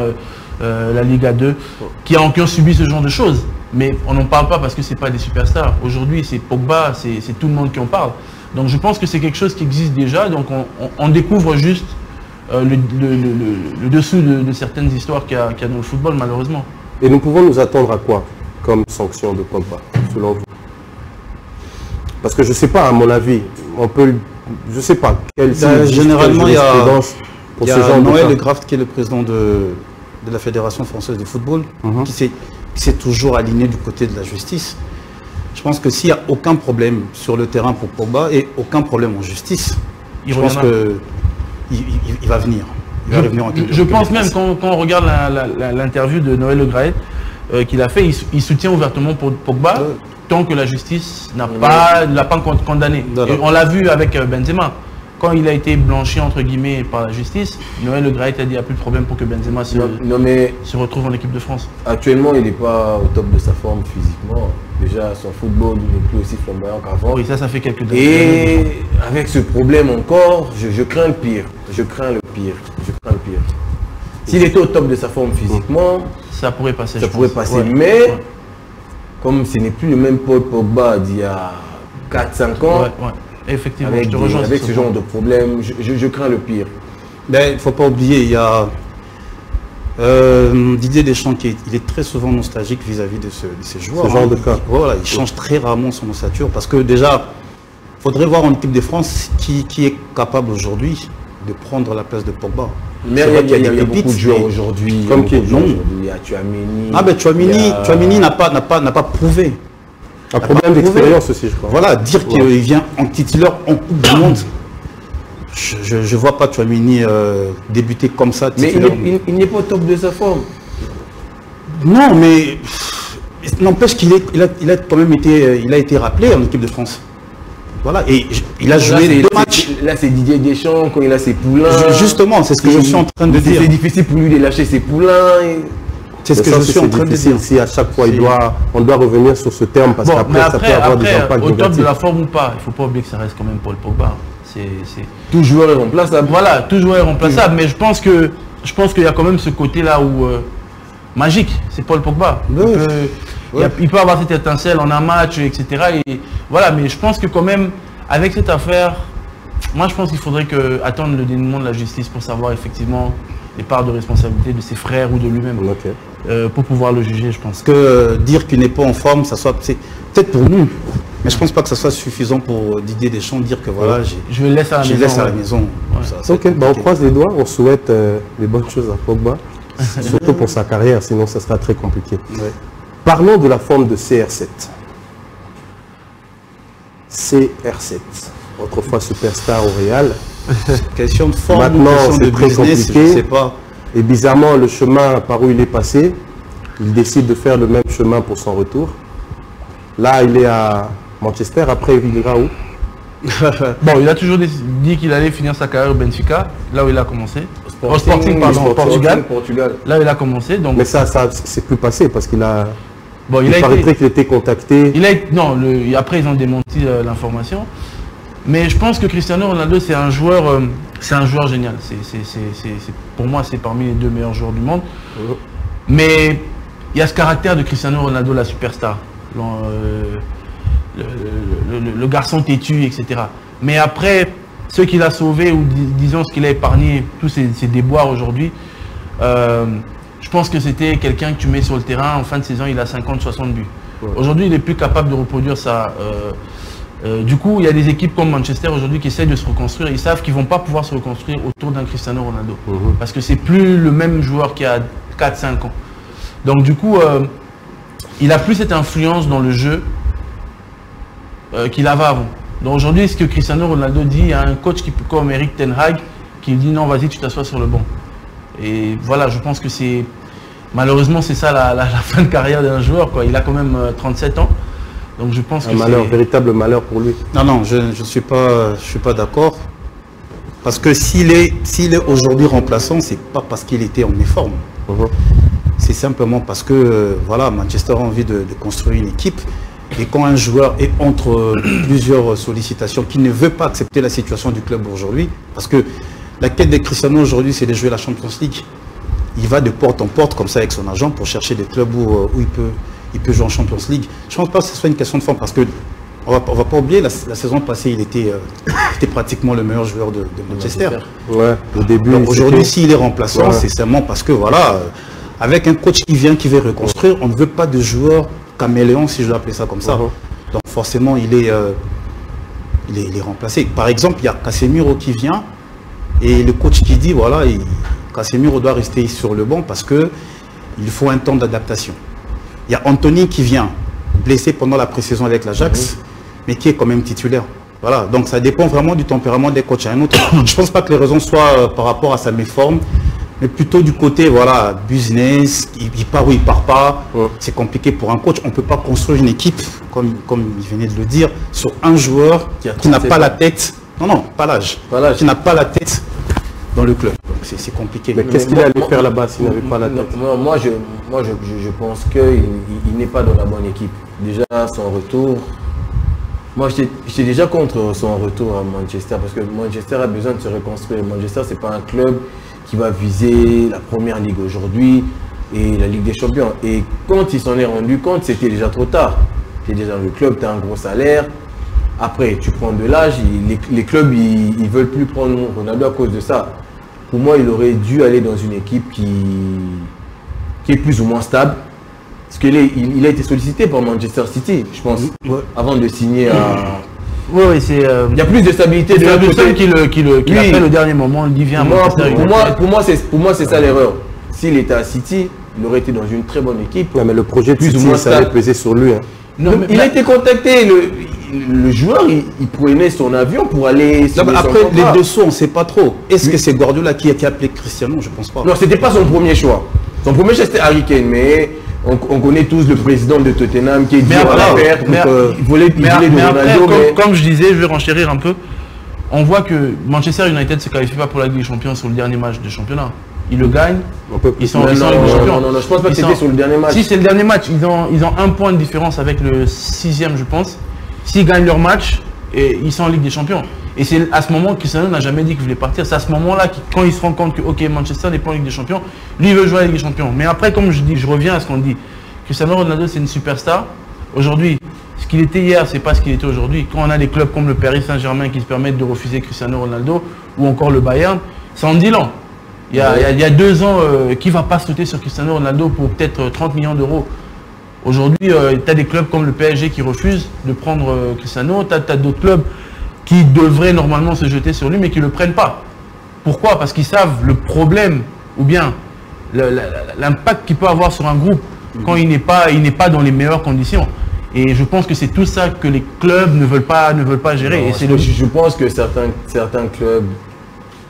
S4: la Liga 2 qui ont subi ce genre de choses. Mais on n'en parle pas parce que c'est pas des superstars. Aujourd'hui c'est Pogba, c'est tout le monde qui en parle. Donc je pense que c'est quelque chose qui existe déjà, donc on découvre juste le dessous de certaines histoires qu'il y a dans le football malheureusement.
S1: Et nous pouvons nous attendre à quoi comme sanction de Pogba, selon vous? Parce que je ne sais pas, à mon avis, on peut... Je ne sais pas.
S2: Généralement, il y a Noël Le Graft qui est le président de la Fédération française de football, qui s'est toujours aligné du côté de la justice. Je pense que s'il n'y a aucun problème sur le terrain pour Pogba et aucun problème en justice, je pense qu'il va venir.
S4: Je pense même quand on regarde l'interview de Noël Le Graët qu'il a fait, il soutient ouvertement pour Pogba tant que la justice n'a pas condamné. Et on l'a vu avec Benzema. Quand il a été blanchi entre guillemets par la justice, Noël Le Graët a dit qu'il n'y a plus de problème pour que Benzema se retrouve en équipe de France.
S3: Actuellement, il n'est pas au top de sa forme physiquement. Déjà, son football n'est plus aussi flamboyant qu'avant.
S4: Oui, ça fait quelques années.
S3: Et avec ce problème encore, je crains le pire. Je crains le pire. S'il était au top de sa forme physiquement,
S4: ça pourrait passer.
S3: Ouais. Mais comme ce n'est plus le même Paul Pogba d'il y a 4-5 ans,
S4: effectivement,
S3: avec ce genre de problème, je crains le pire.
S2: Mais il ne faut pas oublier, il y a Didier Deschamps il est très souvent nostalgique vis-à-vis de ces joueurs.
S1: Ce genre de cas.
S2: Voilà, il change très rarement son ossature parce que déjà, il faudrait voir en équipe de France qui est capable aujourd'hui de prendre la place de Pogba.
S3: Mais il y a beaucoup de joueurs aujourd'hui.
S1: Comme qui
S3: il y a Tchouaméni.
S2: Ah ben Tchouaméni n'a pas prouvé.
S1: Un problème d'expérience aussi, je crois.
S2: Voilà, dire qu'il vient en titulaire en Coupe du Monde. Je ne vois pas Tchouaméni débuter comme ça.
S3: Mais il n'est pas au top de sa forme.
S2: Non, mais n'empêche qu'il a quand même été rappelé en équipe de France. Voilà, et il a joué 2 matchs.
S3: Là, c'est Didier Deschamps quand il a ses poulains.
S2: Justement, c'est ce que je suis en train de dire.
S3: C'est difficile pour lui de lâcher ses poulins.
S2: C'est ce que je suis en train de dire.
S1: Si à chaque fois on doit revenir sur ce terme parce qu'après ça peut avoir des impacts
S4: au top de la forme ou pas, il ne faut pas oublier que ça reste quand même Paul Pogba.
S3: Tout joueur est remplaçable.
S4: Voilà, tout joueur est remplaçable, mais je pense qu'il y a quand même ce côté-là où magique, c'est Paul Pogba. Il peut avoir cette étincelle en un match, etc. Et voilà, mais je pense que quand même, avec cette affaire, moi je pense qu'il faudrait attendre le dénouement de la justice pour savoir effectivement les parts de responsabilité de ses frères ou de lui-même. Pour pouvoir le juger, je pense.
S2: Parce que dire qu'il n'est pas en forme, ça soit peut-être pour nous, mais je pense pas que ça soit suffisant pour Didier Deschamps de dire que voilà,
S4: je le laisse à la maison.
S1: Ouais. Ok, on croise les doigts, on souhaite les bonnes choses à Pogba, surtout pour sa carrière, sinon ça sera très compliqué. Ouais. Parlons de la forme de CR7. CR7, autrefois superstar au Real.
S2: Question de forme,
S1: maintenant c'est très
S2: business,
S1: compliqué.
S2: Je sais pas.
S1: Et bizarrement, le chemin par où il est passé, il décide de faire le même chemin pour son retour. Là, il est à Manchester, après il ira où?
S4: Bon, il a toujours dit qu'il allait finir sa carrière au Benfica, là où il a commencé. Au Sporting, pardon, Portugal. Là où il a commencé. Donc...
S1: Mais ça c'est plus passé parce qu'il a...
S4: Bon,
S1: il paraîtrait qu'il était contacté.
S4: Non, après ils ont démenti l'information. Mais je pense que Cristiano Ronaldo, c'est un joueur génial. Pour moi, c'est parmi les 2 meilleurs joueurs du monde. Mais il y a ce caractère de Cristiano Ronaldo, la superstar. Le garçon têtu, etc. Mais après, ce qu'il a sauvé, ou disons ce qu'il a épargné, tous ces déboires aujourd'hui, je pense que c'était quelqu'un que tu mets sur le terrain, en fin de saison, il a 50-60 buts. Aujourd'hui, il n'est plus capable de reproduire ça. Du coup, il y a des équipes comme Manchester aujourd'hui qui essayent de se reconstruire. Ils savent qu'ils ne vont pas pouvoir se reconstruire autour d'un Cristiano Ronaldo. Parce que c'est plus le même joueur qu'il y a 4-5 ans. Donc du coup, il n'a plus cette influence dans le jeu qu'il avait avant. Donc aujourd'hui, ce que Cristiano Ronaldo dit, il y a un coach comme Erik ten Hag qui dit non, vas-y, tu t'assois sur le banc. Et voilà, je pense que c'est... Malheureusement, c'est ça la fin de carrière d'un joueur, quoi. Il a quand même 37 ans. Donc je pense que
S1: c'est un véritable malheur pour lui.
S2: Non, je ne suis pas d'accord. Parce que s'il est aujourd'hui remplaçant, c'est pas parce qu'il était en méforme. C'est simplement parce que voilà, Manchester a envie de construire une équipe. Et quand un joueur est entre plusieurs sollicitations, qui ne veut pas accepter la situation du club aujourd'hui, parce que la quête de Cristiano aujourd'hui, c'est de jouer la Champions League. Il va de porte en porte comme ça avec son agent pour chercher des clubs où il peut jouer en Champions League. Je ne pense pas que ce soit une question de forme parce que on va pas oublier, la saison passée, il était pratiquement le meilleur joueur de Manchester.
S1: Ouais, au début.
S2: Aujourd'hui, s'il est remplaçant, c'est seulement parce que voilà, avec un coach qui vient, qui veut reconstruire, on ne veut pas de joueurs caméléon, si je dois appeler ça comme ça. Donc forcément, il est remplacé. Par exemple, il y a Casemiro qui vient et le coach qui dit voilà, Casemiro doit rester sur le banc parce que il faut un temps d'adaptation. Il y a Anthony qui vient, blessé pendant la pré-saison avec l'Ajax, mais qui est quand même titulaire. Voilà, donc ça dépend vraiment du tempérament des coachs à un autre. Je ne pense pas que les raisons soient par rapport à sa méforme, mais plutôt du côté, voilà, business, il part ou il part pas. C'est compliqué pour un coach. On ne peut pas construire une équipe, comme il venait de le dire, sur un joueur qui n'a pas la tête. Non, pas l'âge. Qui n'a pas la tête dans le club. C'est compliqué.
S1: Mais qu'est-ce qu'il allait faire là-bas s'il n'avait pas la tête?
S3: Moi, je pense qu'il n'est pas dans la bonne équipe. Déjà, son retour... Moi, j'étais déjà contre son retour à Manchester parce que Manchester a besoin de se reconstruire. Manchester, ce n'est pas un club qui va viser la première ligue aujourd'hui et la Ligue des Champions. Et quand il s'en est rendu compte, c'était déjà trop tard. Tu es déjà dans le club, tu as un gros salaire. Après, tu prends de l'âge. Les clubs, ils ne veulent plus prendre Ronaldo à cause de ça. Pour moi, il aurait dû aller dans une équipe qui est plus ou moins stable. Parce qu'il a été sollicité par Manchester City, je pense, avant de signer à...
S4: Oui, c'est...
S3: Il y a plus de stabilité.
S4: C'est Ferguson qui appelle au dernier moment, il dit viens à Manchester.
S3: Pour moi, c'est ça l'erreur. S'il était à City, il aurait été dans une très bonne équipe.
S1: Ouais, mais le projet de City, ça allait peser sur lui. Hein.
S3: Non, il a été contacté. Le joueur, il prenait son avion pour aller...
S2: Après, les dessous, on ne sait pas trop. Est-ce que c'est Guardiola qui a appelé Cristiano? Je ne pense pas.
S3: Non, ce n'était pas son premier choix. Son premier choix, c'était Harry Kane, mais... On connaît tous le président de Tottenham qui est dur à la perte. Il voulait de Ronaldo.
S4: Comme je disais, je vais renchérir un peu. On voit que Manchester United ne se qualifie pas pour la Ligue des Champions sur le dernier match de championnat. Ils le gagnent. Ils sont en Ligue des Champions.
S3: Non, je pense pas que c'était sur le dernier match.
S4: Si, c'est le dernier match. Ils ont un point de différence avec le 6e, je pense. S'ils gagnent leur match, ils sont en Ligue des Champions. Et c'est à ce moment que Cristiano n'a jamais dit qu'il voulait partir. C'est à ce moment-là, quand il se rend compte que ok, Manchester n'est pas en Ligue des Champions, lui il veut jouer à la Ligue des Champions. Mais après, comme je dis, je reviens à ce qu'on dit. Cristiano Ronaldo, c'est une superstar. Aujourd'hui, ce qu'il était hier, c'est pas ce qu'il était aujourd'hui. Quand on a des clubs comme le Paris Saint-Germain qui se permettent de refuser Cristiano Ronaldo, ou encore le Bayern, ça en dit long. Il y a 2 ans, qui ne va pas sauter sur Cristiano Ronaldo pour peut-être 30 millions d'euros? Aujourd'hui, tu as des clubs comme le PSG qui refusent de prendre Cristiano. Tu as d'autres clubs qui devraient normalement se jeter sur lui, mais qui ne le prennent pas. Pourquoi? Parce qu'ils savent le problème, ou bien l'impact qu'il peut avoir sur un groupe quand il n'est pas dans les meilleures conditions. Et je pense que c'est tout ça que les clubs ne veulent pas gérer.
S3: Non,
S4: et c'est
S3: je pense que certains clubs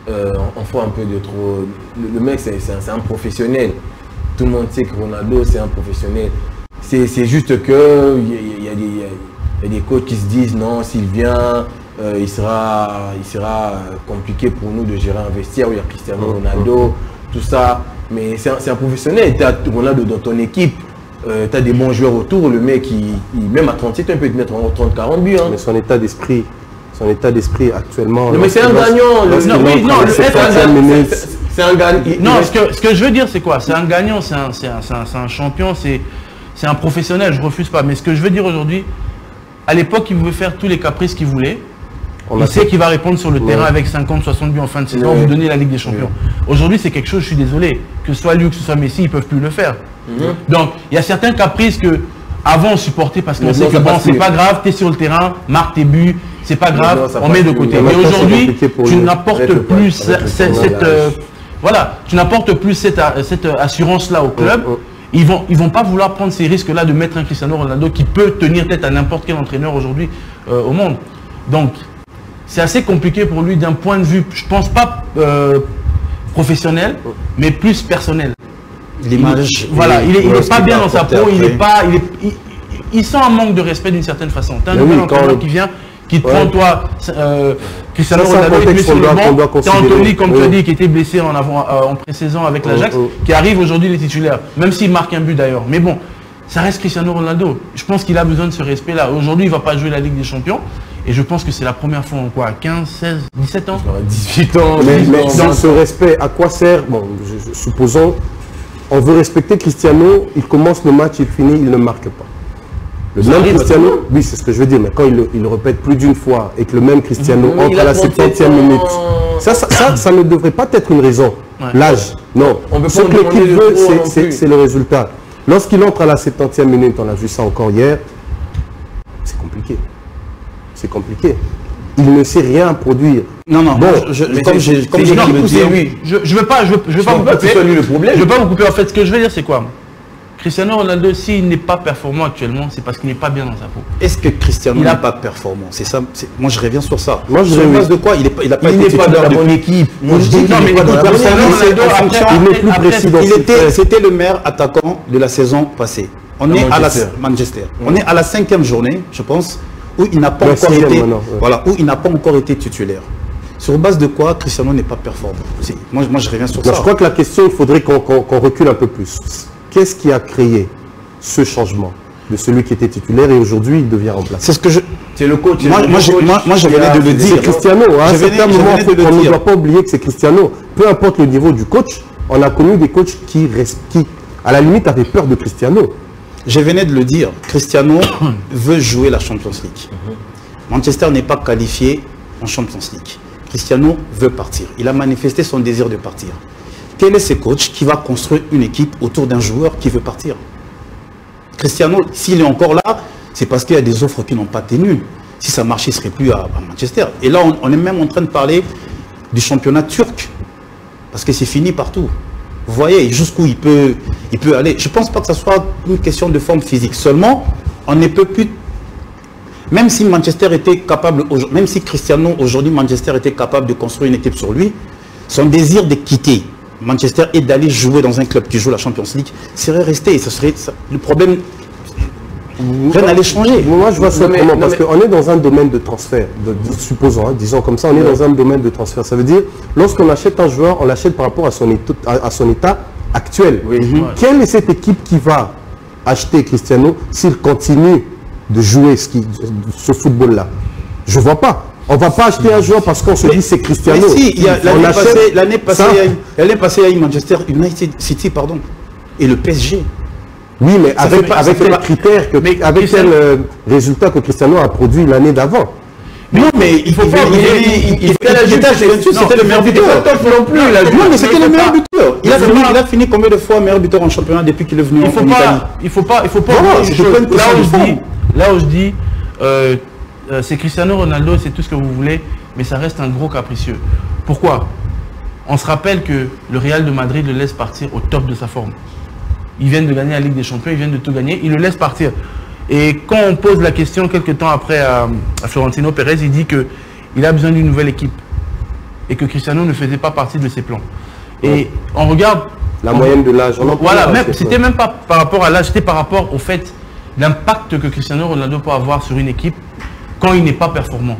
S3: en font un peu de trop. Le mec, c'est un professionnel. Tout le monde sait que Ronaldo, c'est un professionnel. C'est juste que il y a des coachs qui se disent non, s'il vient, il sera compliqué pour nous de gérer un vestiaire où il y a Cristiano Ronaldo, tout ça. Mais c'est un professionnel. Tu as Ronaldo dans ton équipe. Tu as des bons joueurs autour, le mec, même à 37 ans, il peut te mettre en 30-40 buts. Hein.
S1: Mais son état d'esprit actuellement...
S3: Non, mais c'est un gagnant. C'est un gagnant.
S4: Non, ce que je veux dire, c'est quoi? C'est un gagnant, c'est un champion, c'est un professionnel, je ne refuse pas. Mais ce que je veux dire aujourd'hui, à l'époque, il pouvait faire tous les caprices qu'il voulait. Il sait qu'il va répondre sur le terrain avec 50-60 buts en fin de saison, vous donner la Ligue des Champions. Aujourd'hui, c'est quelque chose, je suis désolé, que ce soit lui ou que ce soit Messi, ils ne peuvent plus le faire. Donc, il y a certains caprices que avant on supportait parce qu'on sait que bon, c'est pas grave, tu es sur le terrain, marque tes buts, c'est pas grave, on met de côté. Mais aujourd'hui, tu n'apportes plus cette assurance-là au club. Ils vont pas vouloir prendre ces risques-là de mettre un Cristiano Ronaldo qui peut tenir tête à n'importe quel entraîneur aujourd'hui au monde. Donc, c'est assez compliqué pour lui d'un point de vue, je pense pas professionnel, mais plus personnel.
S2: L'image.
S4: Voilà, il n'est pas bien dans sa peau, il sent un manque de respect d'une certaine façon. Tu as un nouvel entraîneur qui vient, qui te prend toi, Cristiano Ronaldo, il te met sur le banc. Tu as Anthony, comme tu as dit, qui était blessé en pré-saison avec l'Ajax, qui arrive aujourd'hui les titulaires, même s'il marque un but d'ailleurs. Mais bon, ça reste Cristiano Ronaldo. Je pense qu'il a besoin de ce respect-là. Aujourd'hui, il ne va pas jouer la Ligue des Champions. Et je pense que c'est la première fois en quoi, 15, 16, 17 ans
S3: 18 ans.
S1: Mais dans ce respect, à quoi sert? Bon, supposons, on veut respecter Cristiano, il commence le match, il finit, il ne marque pas. Le même Cristiano, oui, c'est ce que je veux dire, mais quand il le répète plus d'une fois et que le même Cristiano entre à la 70e minute, ça ne devrait pas être une raison. L'âge, non. Ce que l'équipe veut, c'est le résultat. Lorsqu'il entre à la 70e minute, on a vu ça encore hier, c'est compliqué. C'est compliqué. Il ne sait rien produire.
S2: Non, bon, je veux pas vous couper.
S4: En fait, ce que je veux dire, c'est quoi? Cristiano Ronaldo, s'il n'est pas performant actuellement, c'est parce qu'il n'est pas bien dans sa peau.
S2: Est-ce que Cristiano n'est pas performant? C'est ça. Moi, je reviens sur ça.
S1: Moi, je reviens
S2: de quoi? Il n'est pas
S3: dans la bonne équipe.
S2: Moi, je dis qu'il n'est pas dans la bonne équipe.
S1: Il n'est plus précis dans ses faits.
S2: C'était le meilleur attaquant de la saison passée. On est à la Manchester. On est à la 5e journée, je pense, où il n'a pas encore été, voilà, où il n'a pas encore été titulaire. Sur base de quoi Cristiano n'est pas performant? Moi, je reviens sur ça.
S1: Je crois que la question, il faudrait qu'on recule un peu plus. Qu'est-ce qui a créé ce changement de celui qui était titulaire et aujourd'hui il devient remplaçant?
S2: C'est ce que
S3: c'est le coach.
S2: Moi, je venais de le dire.
S1: C'est Cristiano. À un certain moment, on ne doit pas oublier que c'est Cristiano. Peu importe le niveau du coach, on a connu des coachs qui à la limite, avaient peur de Cristiano.
S2: Je venais de le dire, Cristiano veut jouer la Champions League. Manchester n'est pas qualifié en Champions League. Cristiano veut partir. Il a manifesté son désir de partir. Quel est ce coach qui va construire une équipe autour d'un joueur qui veut partir? Cristiano, s'il est encore là, c'est parce qu'il y a des offres qui n'ont pas tenu. Si ça marchait, il ne serait plus à Manchester. Et là, on est même en train de parler du championnat turc. Parce que c'est fini partout. Vous voyez jusqu'où il peut aller. Je ne pense pas que ce soit une question de forme physique. Seulement, on ne peut plus... Même si Manchester était capable, même si Cristiano, aujourd'hui, Manchester était capable de construire une équipe sur lui, son désir de quitter Manchester et d'aller jouer dans un club qui joue la Champions League serait resté. Le problème, rien n'allait changer.
S1: Moi, je vois ça autrement, parce qu'on est dans un domaine de transfert. Supposons, disons comme ça, on est dans un domaine de transfert. Ça veut dire, lorsqu'on achète un joueur, on l'achète par rapport à son état actuel. Quelle est cette équipe qui va acheter Cristiano s'il continue de jouer ce football-là? Je ne vois pas. On ne va pas acheter un joueur parce qu'on se dit c'est Cristiano.
S2: Mais si, l'année passée, il y a eu Manchester United City, pardon, et le PSG.
S1: Oui, mais avec quel critère, avec quel résultat que Cristiano a produit l'année d'avant.
S2: Non, mais il faut pas. C'était le meilleur buteur. Non, mais c'était le meilleur buteur. Il a fini combien de fois meilleur buteur en championnat depuis qu'il est venu en Italie?
S4: Il faut pas. Là où je dis, c'est Cristiano Ronaldo, c'est tout ce que vous voulez, mais ça reste un gros capricieux. Pourquoi? On se rappelle que le Real de Madrid le laisse partir au top de sa forme. Ils viennent de gagner la Ligue des Champions, ils viennent de tout gagner, ils le laissent partir. Et quand on pose la question quelques temps après à Florentino Pérez, il dit qu'il a besoin d'une nouvelle équipe et que Cristiano ne faisait pas partie de ses plans. Et on regarde...
S1: La moyenne de l'âge.
S4: Voilà, c'était même pas par rapport à l'âge, c'était par rapport au fait l'impact que Cristiano Ronaldo peut avoir sur une équipe quand il n'est pas performant.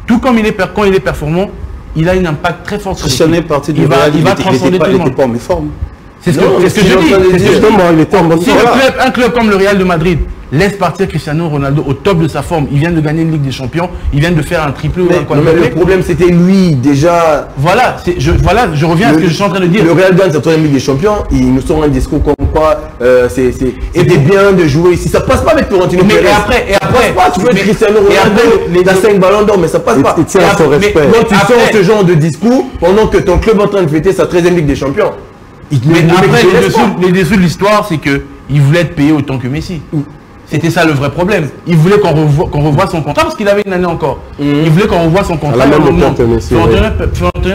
S4: Tout comme quand il est performant, il a un impact très fort sur l'équipe.
S2: Cristiano est parti du Real, il n'était pas en méforme.
S4: C'est ce que je dis.
S1: Justement, il était en bonne forme.
S4: Si un club comme le Real de Madrid laisse partir Cristiano Ronaldo au top de sa forme, il vient de gagner une Ligue des Champions, il vient de faire un triplé ou un quadruplé.
S3: Mais le problème, c'était lui, déjà.
S4: Voilà, je reviens à ce que je suis en train de dire.
S3: Le Real gagne sa troisième Ligue des Champions, ils nous sortent un discours comme quoi c'était bien de jouer ici. Ça passe pas avec Florentino Pérez.
S4: Et après,
S3: tu peux être Cristiano Ronaldo, t'as 5 ballons d'or, mais ça passe pas.
S1: Et tiens à son respect.
S3: Quand tu sors ce genre de discours, pendant que ton club est en train de fêter sa 13e Ligue des Champions.
S4: Mais après, les dessous de l'histoire, c'est qu'il voulait être payé autant que Messi. C'était ça le vrai problème. Il voulait qu'on revoie son contrat parce qu'il avait une année encore. Il voulait qu'on revoie son contrat.
S1: À la même époque que Messi.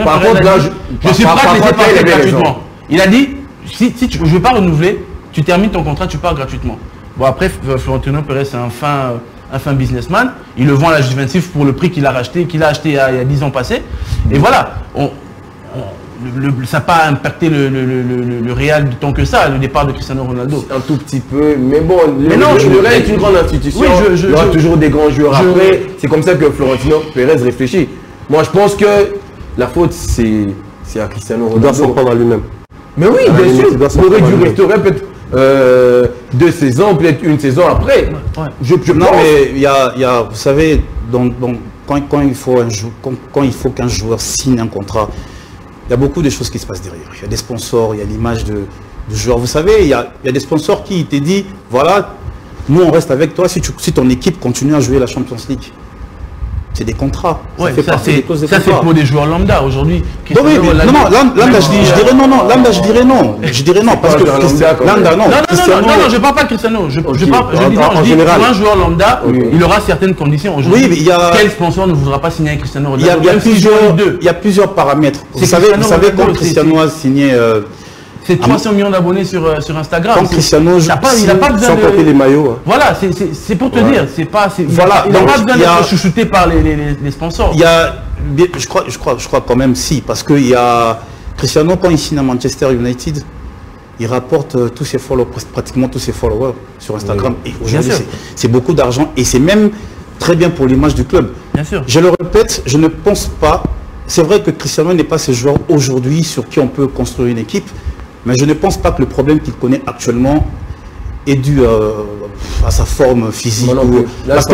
S3: Par contre, là,
S4: je suis pas laissé partir gratuitement. Il a dit, si je ne veux pas renouveler, tu termines ton contrat, tu pars gratuitement. Bon, après, Florentino Pérez, c'est un fin businessman. Il le vend à la Juventus pour le prix qu'il a acheté il y a 10 ans passés. Et voilà. Ça n'a pas impacté le Real tant que ça, le départ de Cristiano Ronaldo.
S3: Un tout petit peu, mais bon, le Real est une grande institution, oui, il y aura toujours des grands joueurs après. C'est comme ça que Florentino Pérez réfléchit. Moi, je pense que la faute, c'est à Cristiano Ronaldo.
S1: Il doit s'en prendre à lui-même.
S3: Mais oui, bien sûr, il aurait dû restaurer peut-être 2 saisons, peut-être une saison après. Ouais.
S2: Non, mais il y a, vous savez, quand il faut qu'un joueur signe un contrat, il y a beaucoup de choses qui se passent derrière. Il y a des sponsors, il y a l'image de joueur. Vous savez, il y a des sponsors qui te disent, voilà, nous on reste avec toi si ton équipe continue à jouer la Champions League. C'est des contrats.
S4: Ouais, ça c'est pour des joueurs lambda aujourd'hui.
S2: Lambda, je dirais non. Je dirais non. Parce que lambda, non.
S4: Non, je ne parle pas de Cristiano. Je dis pour un joueur lambda, il aura certaines conditions. Aujourd'hui, quel sponsor ne voudra pas signer avec Cristiano Ronaldo?
S2: Il y a plusieurs paramètres. Vous savez quand Cristiano a signé...
S4: C'est 300 millions d'abonnés sur Instagram.
S2: Comme Cristiano,
S4: il n'a pas besoin
S1: sans compter les maillots.
S4: Voilà, c'est pour te dire. Il n'a pas besoin d'être chouchouté par les sponsors.
S2: Il y a, je crois quand même si, parce que il y a Cristiano, quand il signe à Manchester United, il rapporte tous ses followers, pratiquement tous ses followers sur Instagram. Et aujourd'hui, c'est beaucoup d'argent et c'est même très bien pour l'image du club.
S4: Bien sûr.
S2: Je le répète, je ne pense pas. C'est vrai que Cristiano n'est pas ce joueur aujourd'hui sur qui on peut construire une équipe. Mais je ne pense pas que le problème qu'il connaît actuellement est dû à sa forme physique. Parce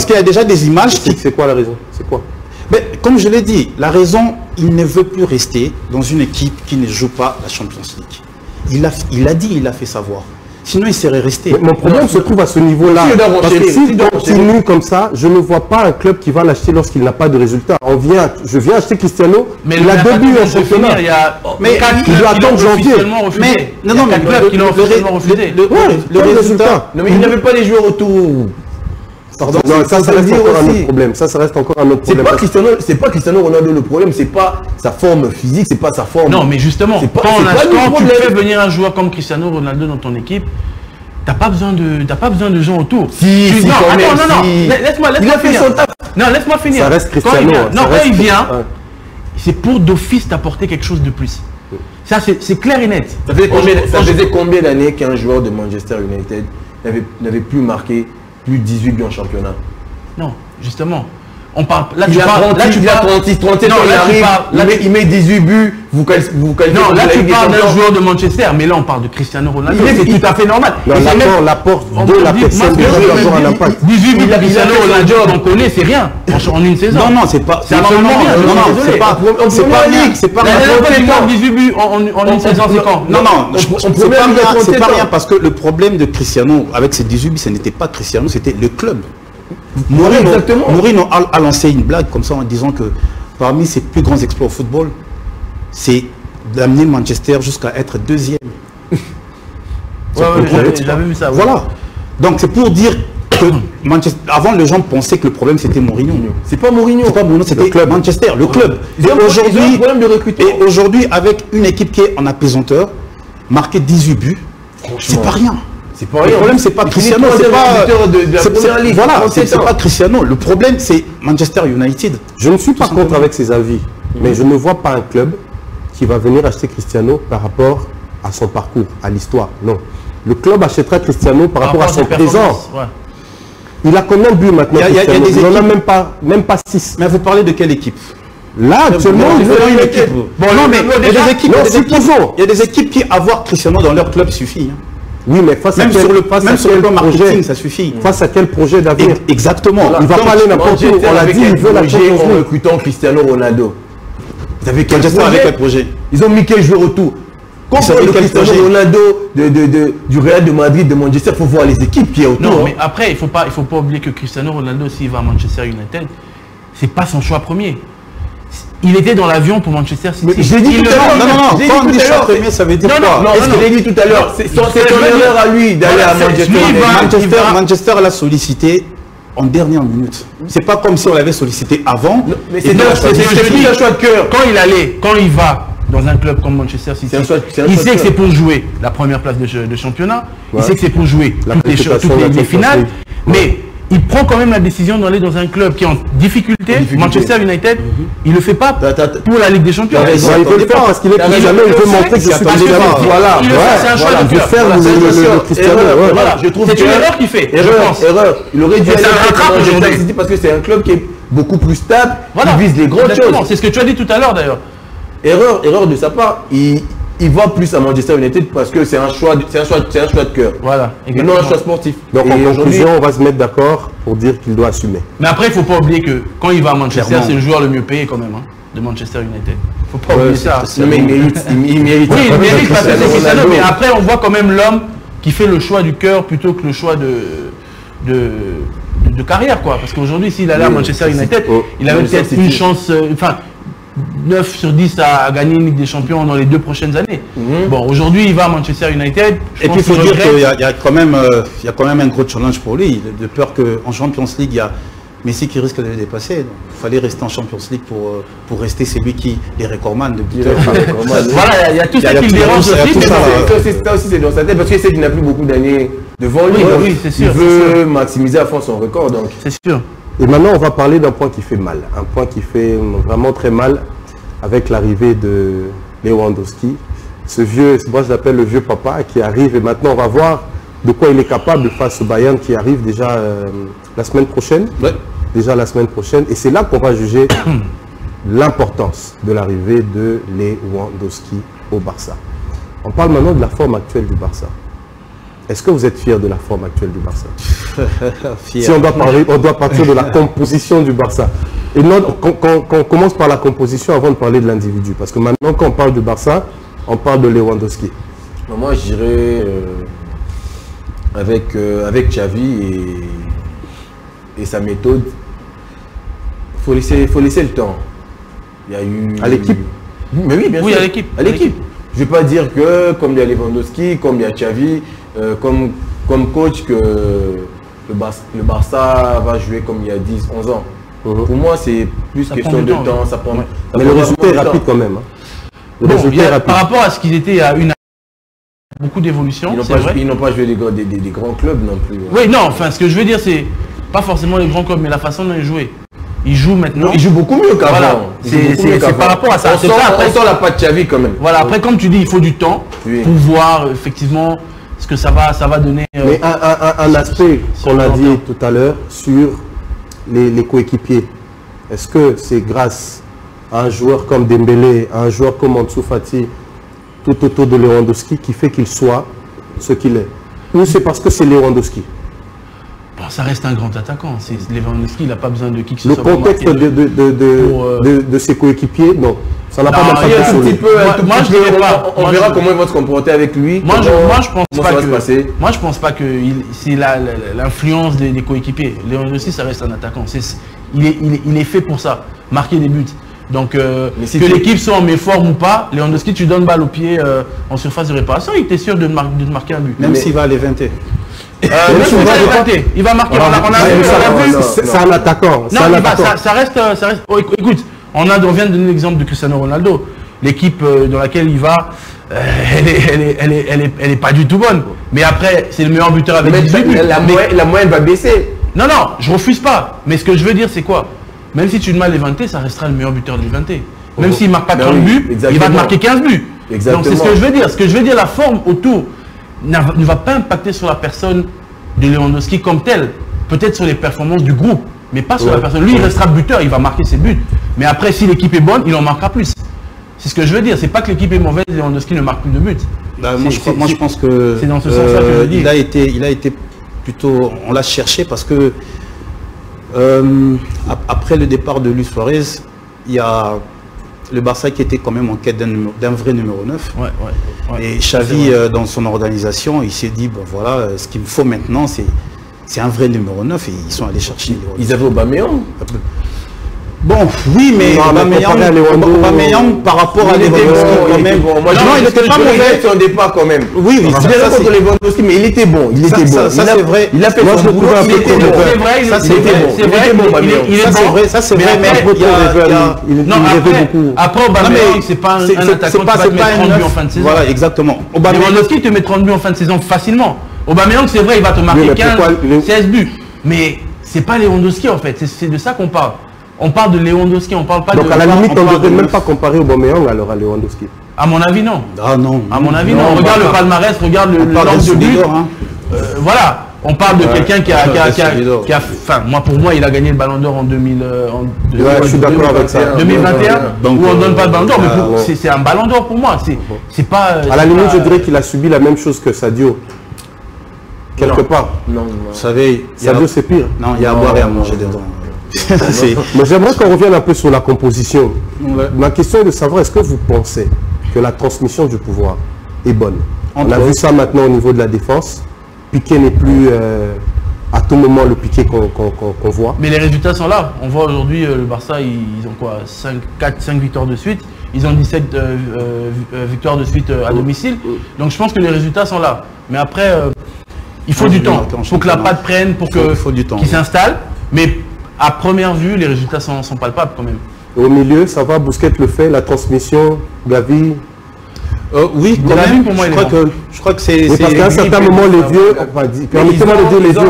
S2: qu'il y a déjà des images.
S1: C'est quoi la raison? C'est quoi?
S2: Mais, comme je l'ai dit, la raison, il ne veut plus rester dans une équipe qui ne joue pas la Champions League. Il a dit, il a fait savoir. Sinon, il serait resté.
S1: Mon problème se trouve à ce niveau-là. Parce que s'il continue comme ça, je ne vois pas un club qui va l'acheter lorsqu'il n'a pas de résultat. Je viens acheter Cristiano,
S4: mais
S1: il a 2 buts en championnat.
S4: Mais il doit attendre janvier.
S2: Mais le résultat.
S3: Non, mais il n'y avait pas les joueurs autour.
S1: Pardon, ça reste encore un autre problème. Ça reste encore un autre problème.
S3: C'est pas Cristiano Ronaldo le problème, c'est pas sa forme physique, c'est pas sa forme.
S4: Non, mais justement, quand tu fais venir un joueur comme Cristiano Ronaldo dans ton équipe, t'as pas besoin de gens autour. Non, laisse-moi finir. Non, laisse-moi finir.
S1: Ça reste Cristiano.
S4: Quand il vient, c'est pour d'office t'apporter quelque chose de plus. Ça, c'est clair et net.
S3: Ça faisait combien d'années qu'un joueur de Manchester United n'avait plus marqué plus de 18 buts en championnat?
S4: Non, justement. On parle, là,
S3: Il a 36, 37 ans, il met 18 buts, vous qualifiez.
S4: Non, là tu parles d'un joueur de Manchester, mais là on parle de Cristiano Ronaldo, c'est tout à fait normal.
S1: L'apport de la personne doit avoir un impact.
S4: 18 buts, Cristiano Ronaldo, on connaît, c'est rien, en une saison.
S2: Non, c'est pas...
S4: C'est absolument rien,
S2: c'est pas rien, c'est pas rien.
S4: 18 buts en une saison, c'est quand?
S2: Non, c'est pas rien, parce que le problème de Cristiano, avec ses 18 buts, ce n'était pas Cristiano, c'était le club. Mourinho a lancé une blague comme ça en disant que parmi ses plus grands exploits au football, c'est d'amener Manchester jusqu'à être deuxième.
S4: J'avais vu ça.
S2: Voilà. Donc c'est pour dire que avant les gens pensaient que le problème c'était Mourinho.
S3: C'est pas Mourinho.
S2: C'était Manchester, le club. Et aujourd'hui, avec une équipe qui est en apesanteur, marquer 18 buts, c'est pas rien. Le problème, c'est pas Cristiano, c'est pas Cristiano. Le problème, c'est Manchester United.
S1: Je ne suis pas contre avec ses avis, mais je ne vois pas un club qui va venir acheter Cristiano par rapport à son parcours, à l'histoire. Non. Le club achètera Cristiano par rapport à son présent. Il a combien de buts maintenant? Il n'en a même pas 6.
S2: Mais vous parlez de quelle équipe?
S1: Là, actuellement, il faut une équipe.
S2: Bon, non, mais il y a des équipes qui avoir Cristiano dans leur club suffit.
S1: Oui, mais face à quel projet, ça suffit. Face à quel projet d'avenir?
S2: Exactement.
S1: Il ne va pas aller n'importe où. On l'a dit, il veut la Champions
S3: en recrutant Cristiano Ronaldo.
S2: Vous avez quel projet?
S3: Ils ont mis quel joueur autour? Quand on parle de Cristiano Ronaldo, du Real de Madrid, de Manchester, il faut voir les équipes qui est autour.
S4: Non, mais après, il ne faut pas oublier que Cristiano Ronaldo, s'il va à Manchester United, ce n'est pas son choix premier. Il était dans l'avion pour Manchester City.
S3: J'ai dit tout à l'heure.
S2: Non, quand on dit choix premier, ça veut dire quoi?
S3: Non, ce que j'ai dit tout à l'heure, c'est son erreur à lui d'aller à Manchester.
S2: Manchester l'a sollicité en dernière minute. C'est pas comme si on l'avait sollicité avant.
S3: Mais c'est un choix de cœur.
S4: Quand il va dans un club comme Manchester City, il sait que c'est pour jouer la première place de championnat, il sait que c'est pour jouer toutes les finales, mais il prend quand même la décision d'aller dans un club qui est en difficulté. Manchester United, il ne le fait pas pour la Ligue des Champions.
S1: Il veut le faire parce qu'il est Cristiano, il veut montrer que c'est
S4: voilà. C'est un choix de
S1: Cristiano.
S4: Je trouve c'est une erreur qu'il fait.
S3: Erreur. Il aurait dû aller à Manchester City parce que c'est un club qui est beaucoup plus stable, qui vise les grandes choses.
S4: C'est ce que tu as dit tout à l'heure d'ailleurs.
S3: Erreur de sa part. Il va plus à Manchester United parce que c'est un choix de cœur.
S4: Voilà.
S3: Et non un choix sportif.
S1: Donc en conclusion, on va se mettre d'accord pour dire qu'il doit assumer.
S4: Mais après, il ne faut pas oublier que quand il va à Manchester, c'est le joueur le mieux payé quand même de Manchester United. Il ne faut pas oublier ça.
S3: Mais il mérite.
S4: Oui, il mérite parce que c'est Cristiano. Mais après, on voit quand même l'homme qui fait le choix du cœur plutôt que le choix de carrière, quoi. Parce qu'aujourd'hui, s'il allait à Manchester United, il avait peut-être une chance. 9 sur 10 à gagner une Ligue des Champions dans les 2 prochaines années. Bon, aujourd'hui, il va à Manchester United.
S2: Et puis, il faut dire qu'il y a quand même un gros challenge pour lui. De peur qu'en Champions League, il y a Messi qui risque de le dépasser. Donc, il fallait rester en Champions League pour rester celui qui est recordman de buteurs.
S4: Voilà, il y a tout ça qui le dérange aussi.
S3: Ça aussi, c'est dans sa tête parce qu'il sait qu'il n'a plus beaucoup d'années devant lui.
S4: Oui, c'est sûr.
S3: Il veut maximiser à fond son record.
S4: C'est sûr.
S1: Et maintenant, on va parler d'un point qui fait mal. Un point qui fait vraiment très mal avec l'arrivée de Lewandowski. Ce vieux, moi je l'appelle le vieux papa qui arrive et maintenant on va voir de quoi il est capable face au Bayern qui arrive déjà la semaine prochaine.
S2: Ouais.
S1: Déjà la semaine prochaine. Et c'est là qu'on va juger l'importance de l'arrivée de Lewandowski au Barça. On parle maintenant de la forme actuelle du Barça. Est-ce que vous êtes fier de la forme actuelle du Barça? Si on doit partir de la composition du Barça. Et non, qu'on commence par la composition avant de parler de l'individu. Parce que maintenant, quand on parle du Barça, on parle de Lewandowski.
S3: Moi, je dirais avec Xavi et sa méthode, faut laisser le temps. Il y a eu...
S1: À l'équipe?
S3: Mais oui, bien sûr.
S4: Oui, à l'équipe.
S3: À l'équipe. Je ne vais pas dire que, comme il y a Lewandowski, comme il y a Xavi, comme coach, que le Barça va jouer comme il y a 10-11 ans. Pour moi, c'est plus question de temps. Ça prend,
S1: mais le résultat est rapide quand même.
S4: Par rapport à ce qu'ils étaient il y a une année, beaucoup d'évolution.
S3: Ils n'ont pas joué des grands clubs non plus.
S4: Oui, non, enfin, ce que je veux dire, c'est pas forcément les grands clubs, mais la façon dont ils jouaient. Ils jouent maintenant.
S3: Ils jouent beaucoup mieux qu'avant.
S4: Voilà. C'est par rapport à ça.
S3: On sent la patte Xavi quand même.
S4: Voilà, après, comme tu dis, il faut du temps pour voir effectivement ce que ça va donner.
S1: Mais un aspect qu'on a dit tout à l'heure sur les coéquipiers. est-ce que c'est grâce à un joueur comme Dembélé, à un joueur comme Ansu Fati, tout autour de Lewandowski, qui fait qu'il soit ce qu'il est? Ou c'est parce que c'est Lewandowski?
S4: Bon, ça reste un grand attaquant. Lewandowski, il n'a pas besoin de qui que ce
S1: Le
S4: soit. Le
S1: contexte de ses coéquipiers, non. Ça n'a pas d'impact sur lui.
S3: On verra comment ils vont se comporter avec lui.
S4: Moi, je pense pas que c'est l'influence des coéquipiers. Lewandowski, ça reste un attaquant. Il est fait pour ça, marquer des buts. Donc, que l'équipe soit en méforme ou pas, Lewandowski, tu donnes balle au pied en surface de réparation, il était sûr de marquer un but.
S2: Même s'il va aller 20.
S4: Il va marquer.
S1: C'est un attaquant.
S4: Non, ça reste. Oh, écoute, on vient de donner l'exemple de Cristiano Ronaldo. L'équipe dans laquelle il va, elle est pas du tout bonne. Mais après, c'est le meilleur buteur avec 18 buts.
S3: La moyenne va baisser.
S4: Non, je refuse pas. Mais ce que je veux dire, c'est quoi? Même si tu demandes les 20, ça restera le meilleur buteur de l'Eventé. Même s'il ne marque pas 30 buts, il va te marquer 15 buts.
S3: Exactement.
S4: Donc c'est ce que je veux dire. Ce que je veux dire, la forme autour ne va pas impacter sur la personne de Lewandowski comme telle. Peut-être sur les performances du groupe, mais pas sur la personne. Lui, il restera buteur, il va marquer ses buts. Mais après, si l'équipe est bonne, il en marquera plus. C'est ce que je veux dire. C'est pas que l'équipe est mauvaise, Lewandowski ne marque plus de buts.
S2: Moi, je pense que
S4: c'est dans ce sens-là que je dis.
S2: Il a été plutôt... On l'a cherché parce que après le départ de Luis Suarez, il y a le Barça qui était quand même en quête d'un vrai numéro 9. Et Xavi, dans son organisation, il s'est dit, bon voilà, ce qu'il me faut maintenant, c'est un vrai numéro 9. Et ils sont allés chercher.
S3: Ils avaient Aubameyang.
S2: Bon, oui, mais Aubameyang par rapport à Lewandowski quand même.
S3: Non, il n'était pas mauvais son départ quand même.
S2: Oui,
S3: c'est bien contre Lewandowski, mais il était bon. Ça, c'est vrai. Il a fait son boulot. Il était bon.
S4: C'est vrai. Ça,
S2: c'est vrai. Mais
S4: après, Aubameyang, c'est pas un attaquant qui va te mettre 30 buts en fin de saison.
S2: Voilà, exactement.
S4: Lewandowski te met 30 buts en fin de saison facilement. Aubameyang, c'est vrai, il va te marquer 16 buts. Mais c'est pas Lewandowski en fait. C'est de ça qu'on parle. On parle de Lewandowski, on parle pas de...
S1: Donc à la limite, on ne devrait même pas comparer Aubameyang alors à Lewandowski.
S4: À mon avis, non.
S2: Ah non.
S4: À mon avis, non. Regarde le palmarès, regarde le nombre de buts. Voilà. On parle de quelqu'un qui a... Enfin, pour moi, il a gagné le Ballon d'Or en 2000...
S1: je suis d'accord avec ça.
S4: 2021, où on ne donne pas le Ballon d'Or. Mais c'est un Ballon d'Or pour moi. C'est pas...
S1: À la limite, je dirais qu'il a subi la même chose que Sadio. Quelque part.
S2: Non. Vous savez...
S1: Sadio, c'est pire.
S2: Non, il y a à boire et à manger dedans.
S1: Mais j'aimerais qu'on revienne un peu sur la composition. Ma question est de savoir, est-ce que vous pensez que la transmission du pouvoir est bonne? On a vu ça maintenant au niveau de la défense. Piqué n'est plus à tout moment le Piqué qu'on voit.
S4: Mais les résultats sont là. On voit aujourd'hui le Barça, ils ont quoi, 5 victoires de suite. Ils ont 17 victoires de suite à domicile. Donc je pense que les résultats sont là. Mais après, il faut du temps. Il faut que la patte prenne, pour qu'il s'installe. Mais à première vue, les résultats sont palpables quand même.
S1: Au milieu, ça va, Busquets le fait, la transmission, Gavi.
S2: Oui, quand même, pour moi, je crois que c'est...
S1: Parce qu'à un certain moment, les vieux, permettez-moi de dire les vieux,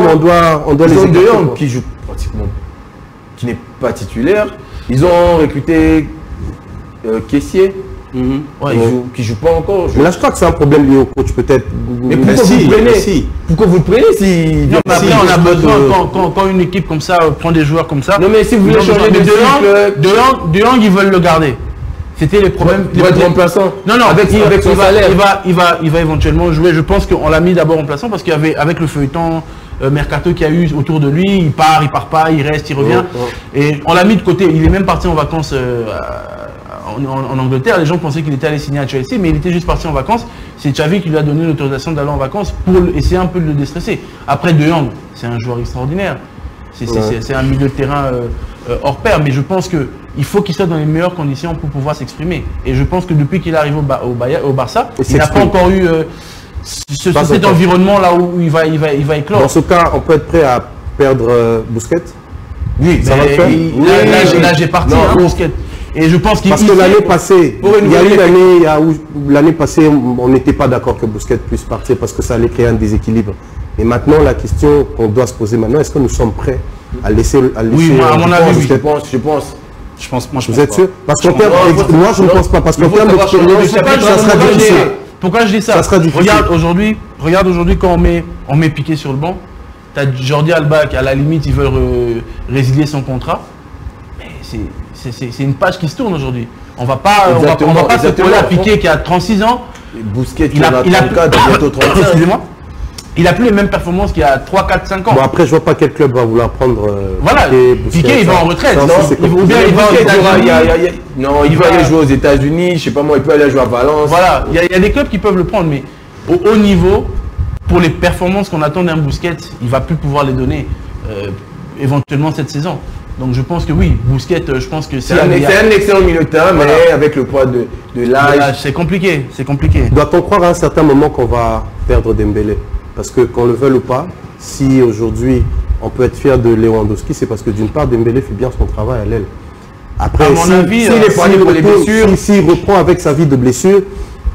S1: on doit les
S3: écouter. Qui joue pratiquement, qui n'est pas titulaire. Ils ont recruté Kessié. Qui joue pas encore.
S1: Mais là, je crois que c'est un problème lié au coach, peut-être.
S3: Mais pourquoi vous le prenez? Pourquoi vous le prenez si...
S4: Non, mais après, on a besoin, quand une équipe comme ça prend des joueurs comme ça...
S3: Non, mais si vous voulez changer
S4: de Jong, ils veulent le garder. C'était les problèmes...
S3: Il va être remplaçant.
S4: Non, avec son salaire. Il va éventuellement jouer. Je pense qu'on l'a mis d'abord remplaçant parce qu'avec le feuilleton mercato qu'il y a eu autour de lui, il part pas, il reste, il revient. Et on l'a mis de côté. Il est même parti en vacances... En Angleterre, les gens pensaient qu'il était allé signer à Chelsea, mais il était juste parti en vacances. C'est Xavi qui lui a donné l'autorisation d'aller en vacances pour essayer un peu de le déstresser. Après, De Jong, c'est un joueur extraordinaire. C'est un milieu de terrain hors pair, mais je pense qu'il faut qu'il soit dans les meilleures conditions pour pouvoir s'exprimer. Et je pense que depuis qu'il arrive au Barça, il n'a pas encore eu cet environnement-là où il va éclore.
S1: Dans ce cas, on peut être prêt à perdre Busquets?
S4: Oui, ça va le faire. Là, j'ai parti Busquets. Et je pense qu'il...
S1: Parce que l'année passée, il y a eu l'année passée, on n'était pas d'accord que Busquets puisse partir parce que ça allait créer un déséquilibre. Et maintenant, la question qu'on doit se poser maintenant, est-ce que nous sommes prêts à laisser
S4: oui, à mon avis,
S1: je pense.
S2: Vous
S1: êtes sûr? Parce qu'en termes... Moi, je ne pense pas. Parce qu'en termes d'expérience, ça sera difficile.
S4: Pourquoi je dis ça?
S1: Ça sera difficile.
S4: Regarde aujourd'hui quand on met Piqué sur le banc. Tu as Jordi Alba qui, à la limite, ils veulent résilier son contrat. c'est une page qui se tourne aujourd'hui. On va pas se coller à Piqué qui a 36 ans.
S3: Bousquet qui a 34, bientôt 35.
S4: Excusez-moi. Il n'a plus les mêmes performances qu'il y a 3, 4, 5 ans.
S1: Bon, après, je vois pas quel club va vouloir prendre.
S4: Voilà, Piqué, il va en retraite. Ou bien il va aux États-Unis.
S3: Non, il va aller jouer aux États-Unis, je sais pas moi, il peut aller jouer à Valence.
S4: Voilà, il y a des clubs qui peuvent le prendre, mais au haut niveau, pour les performances qu'on attend d'un Busquets, il ne va plus pouvoir les donner éventuellement cette saison. Donc je pense que oui, Busquets, je pense que
S3: c'est un excellent milieu de terrain, mais avec le poids de l'âge.
S4: C'est compliqué, c'est compliqué.
S1: Doit-on croire à un certain moment qu'on va perdre Dembélé? Parce que qu'on le veuille ou pas, si aujourd'hui on peut être fier de Lewandowski, c'est parce que d'une part Dembélé fait bien son travail à l'aile. Après, s'il reprend avec sa vie de blessure,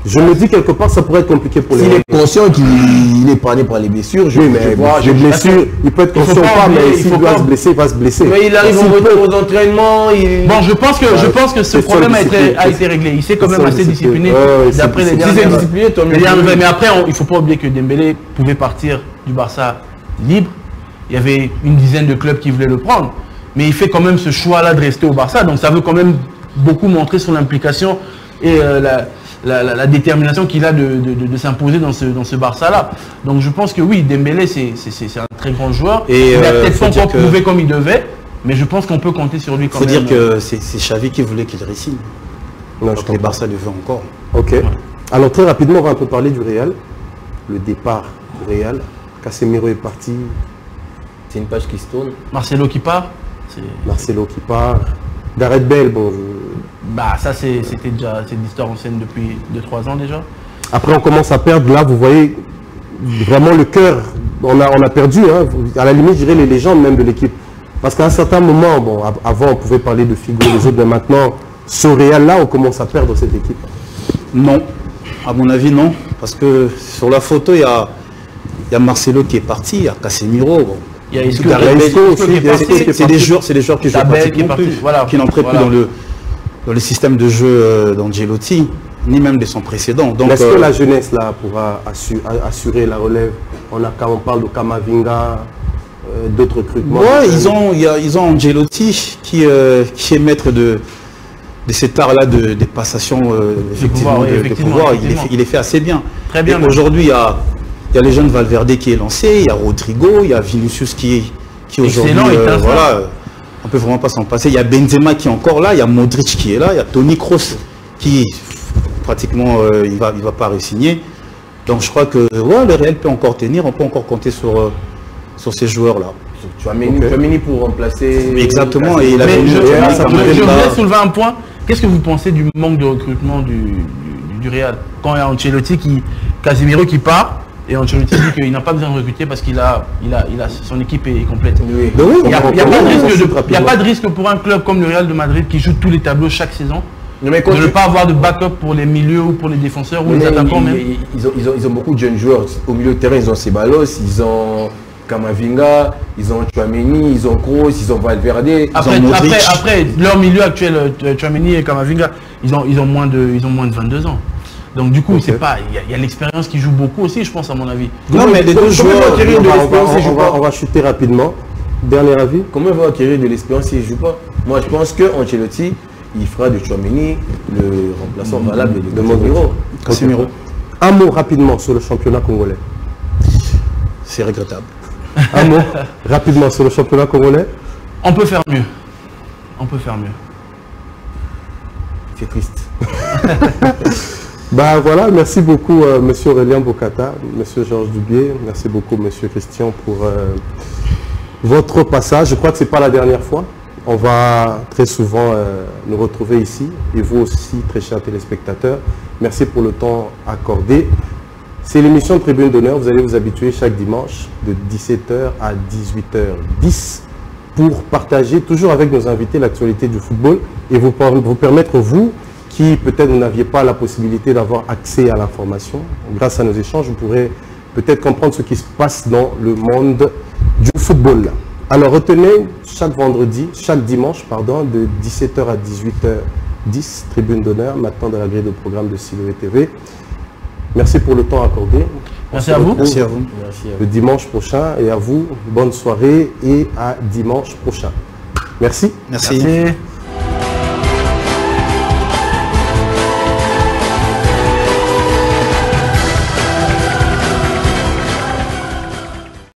S1: je me dis quelque part ça pourrait être compliqué pour lui.
S3: S'il est conscient qu'il est épargné par les blessures,
S1: les blessures, il peut être conscient ou pas, mais s'il doit se blesser, il va se blesser.
S3: Mais il arrive aux entraînements.
S4: Bon, je pense que ce problème a été réglé. Il s'est quand même assez discipliné d'après les dernières. Mais après, il ne faut pas oublier que Dembélé pouvait partir du Barça libre. Il y avait une dizaine de clubs qui voulaient le prendre. Mais il fait quand même ce choix-là de rester au Barça. Donc ça veut quand même beaucoup montrer son implication et la détermination qu'il a de s'imposer dans ce Barça-là. Donc je pense que oui, Dembélé, c'est un très grand joueur. Et il n'a peut-être pas encore prouvé comme il devait, mais je pense qu'on peut compter sur lui quand même.
S2: Il faut dire que c'est Xavi qui voulait qu'il re-signe. Donc les Barça le veulent encore.
S1: Ok. Ouais. Alors très rapidement, on va un peu parler du Real. Le départ du Real. Casemiro est parti.
S3: C'est une page qui se tourne.
S4: Marcelo qui part.
S1: Marcelo qui part. Gareth Bale, bon...
S4: ça c'était déjà une histoire ancienne depuis 2-3 ans déjà.
S1: Après on commence à perdre, là vous voyez vraiment le cœur, on a perdu, hein, à la limite je dirais les légendes même de l'équipe. Parce qu'à un certain moment, bon, avant on pouvait parler de Figo, les autres, mais maintenant, ce Real là on commence à perdre cette équipe.
S2: Non, à mon avis non, parce que sur la photo il y a Marcelo qui est parti, il y a Casemiro, bon.
S4: Il y a Isco
S2: aussi, c'est des joueurs qui jouent qui n'entraient plus dans le système de jeu d'Ancelotti, ni même de son précédent.
S1: Est-ce que la jeunesse là pourra assurer la relève? On parle de Camavinga, d'autres recrutements.
S2: Ils ont Ancelotti qui est maître de cet art-là des passations effectivement, de pouvoir. Il est fait assez bien.
S4: Très bien.
S2: Aujourd'hui, il y a les jeunes Valverde qui est lancé, il y a Rodrigo, il y a Vinicius qui aujourd'hui, voilà, on peut vraiment pas s'en passer. Il y a Benzema qui est encore là, il y a Modric qui est là, il y a Toni Kroos qui pratiquement il va pas re-signer. Donc je crois que le Real peut encore tenir, on peut encore compter sur ces joueurs-là.
S3: Tu as Mini pour remplacer.
S2: Exactement.
S4: Et je voulais soulever un point. Qu'est-ce que vous pensez du manque de recrutement du Real? Quand il y a Ancelotti Casemiro qui part, et Ancelotti dit qu'il n'a pas besoin de recruter parce qu'il son équipe est complète.
S3: Oui.
S4: Il n'y a pas de risque pour un club comme le Real de Madrid qui joue tous les tableaux chaque saison de ne pas avoir de backup pour les milieux ou pour les défenseurs ou les attaquants même.
S3: Ils ont beaucoup de jeunes joueurs. Au milieu de terrain, ils ont Ceballos, ils ont Camavinga, ils ont Tchouaméni, ils ont Kroos, ils ont Valverde.
S4: Après, leur milieu actuel, Tchouaméni et Camavinga, ils ont moins de 22 ans. Donc du coup, c'est pas, il y a l'expérience qui joue beaucoup aussi, je pense à mon avis.
S1: Non, mais les deux joueurs, on va chuter rapidement. Dernier avis.
S3: Comment ils vont acquérir de l'expérience s'ils ne jouent pas? Moi, je pense que Ancelotti, il fera de Tchouaméni le remplaçant valable de
S1: Casemiro. Un mot rapidement sur le championnat congolais.
S2: C'est regrettable.
S1: Un mot rapidement sur le championnat congolais.
S4: On peut faire mieux. On peut faire mieux.
S3: C'est triste.
S1: Voilà, merci beaucoup Monsieur Aurélien Bokata, Monsieur Georges Dubié, merci beaucoup Monsieur Christian pour votre passage. Je crois que ce n'est pas la dernière fois. On va très souvent nous retrouver ici, et vous aussi, très chers téléspectateurs. Merci pour le temps accordé. C'est l'émission Tribune d'honneur, vous allez vous habituer chaque dimanche de 17h à 18h10 pour partager toujours avec nos invités l'actualité du football et vous permettre, vous, qui peut-être vous n'aviez pas la possibilité d'avoir accès à l'information, grâce à nos échanges, vous pourrez peut-être comprendre ce qui se passe dans le monde du football. Alors retenez, chaque dimanche, de 17h à 18h10, Tribune d'honneur, maintenant dans la grille de programme de Siloé TV. Merci pour le temps accordé.
S4: Merci à vous.
S2: Merci à vous.
S1: Le dimanche prochain, et à vous, bonne soirée et à dimanche prochain. Merci.
S2: Merci.
S4: Merci.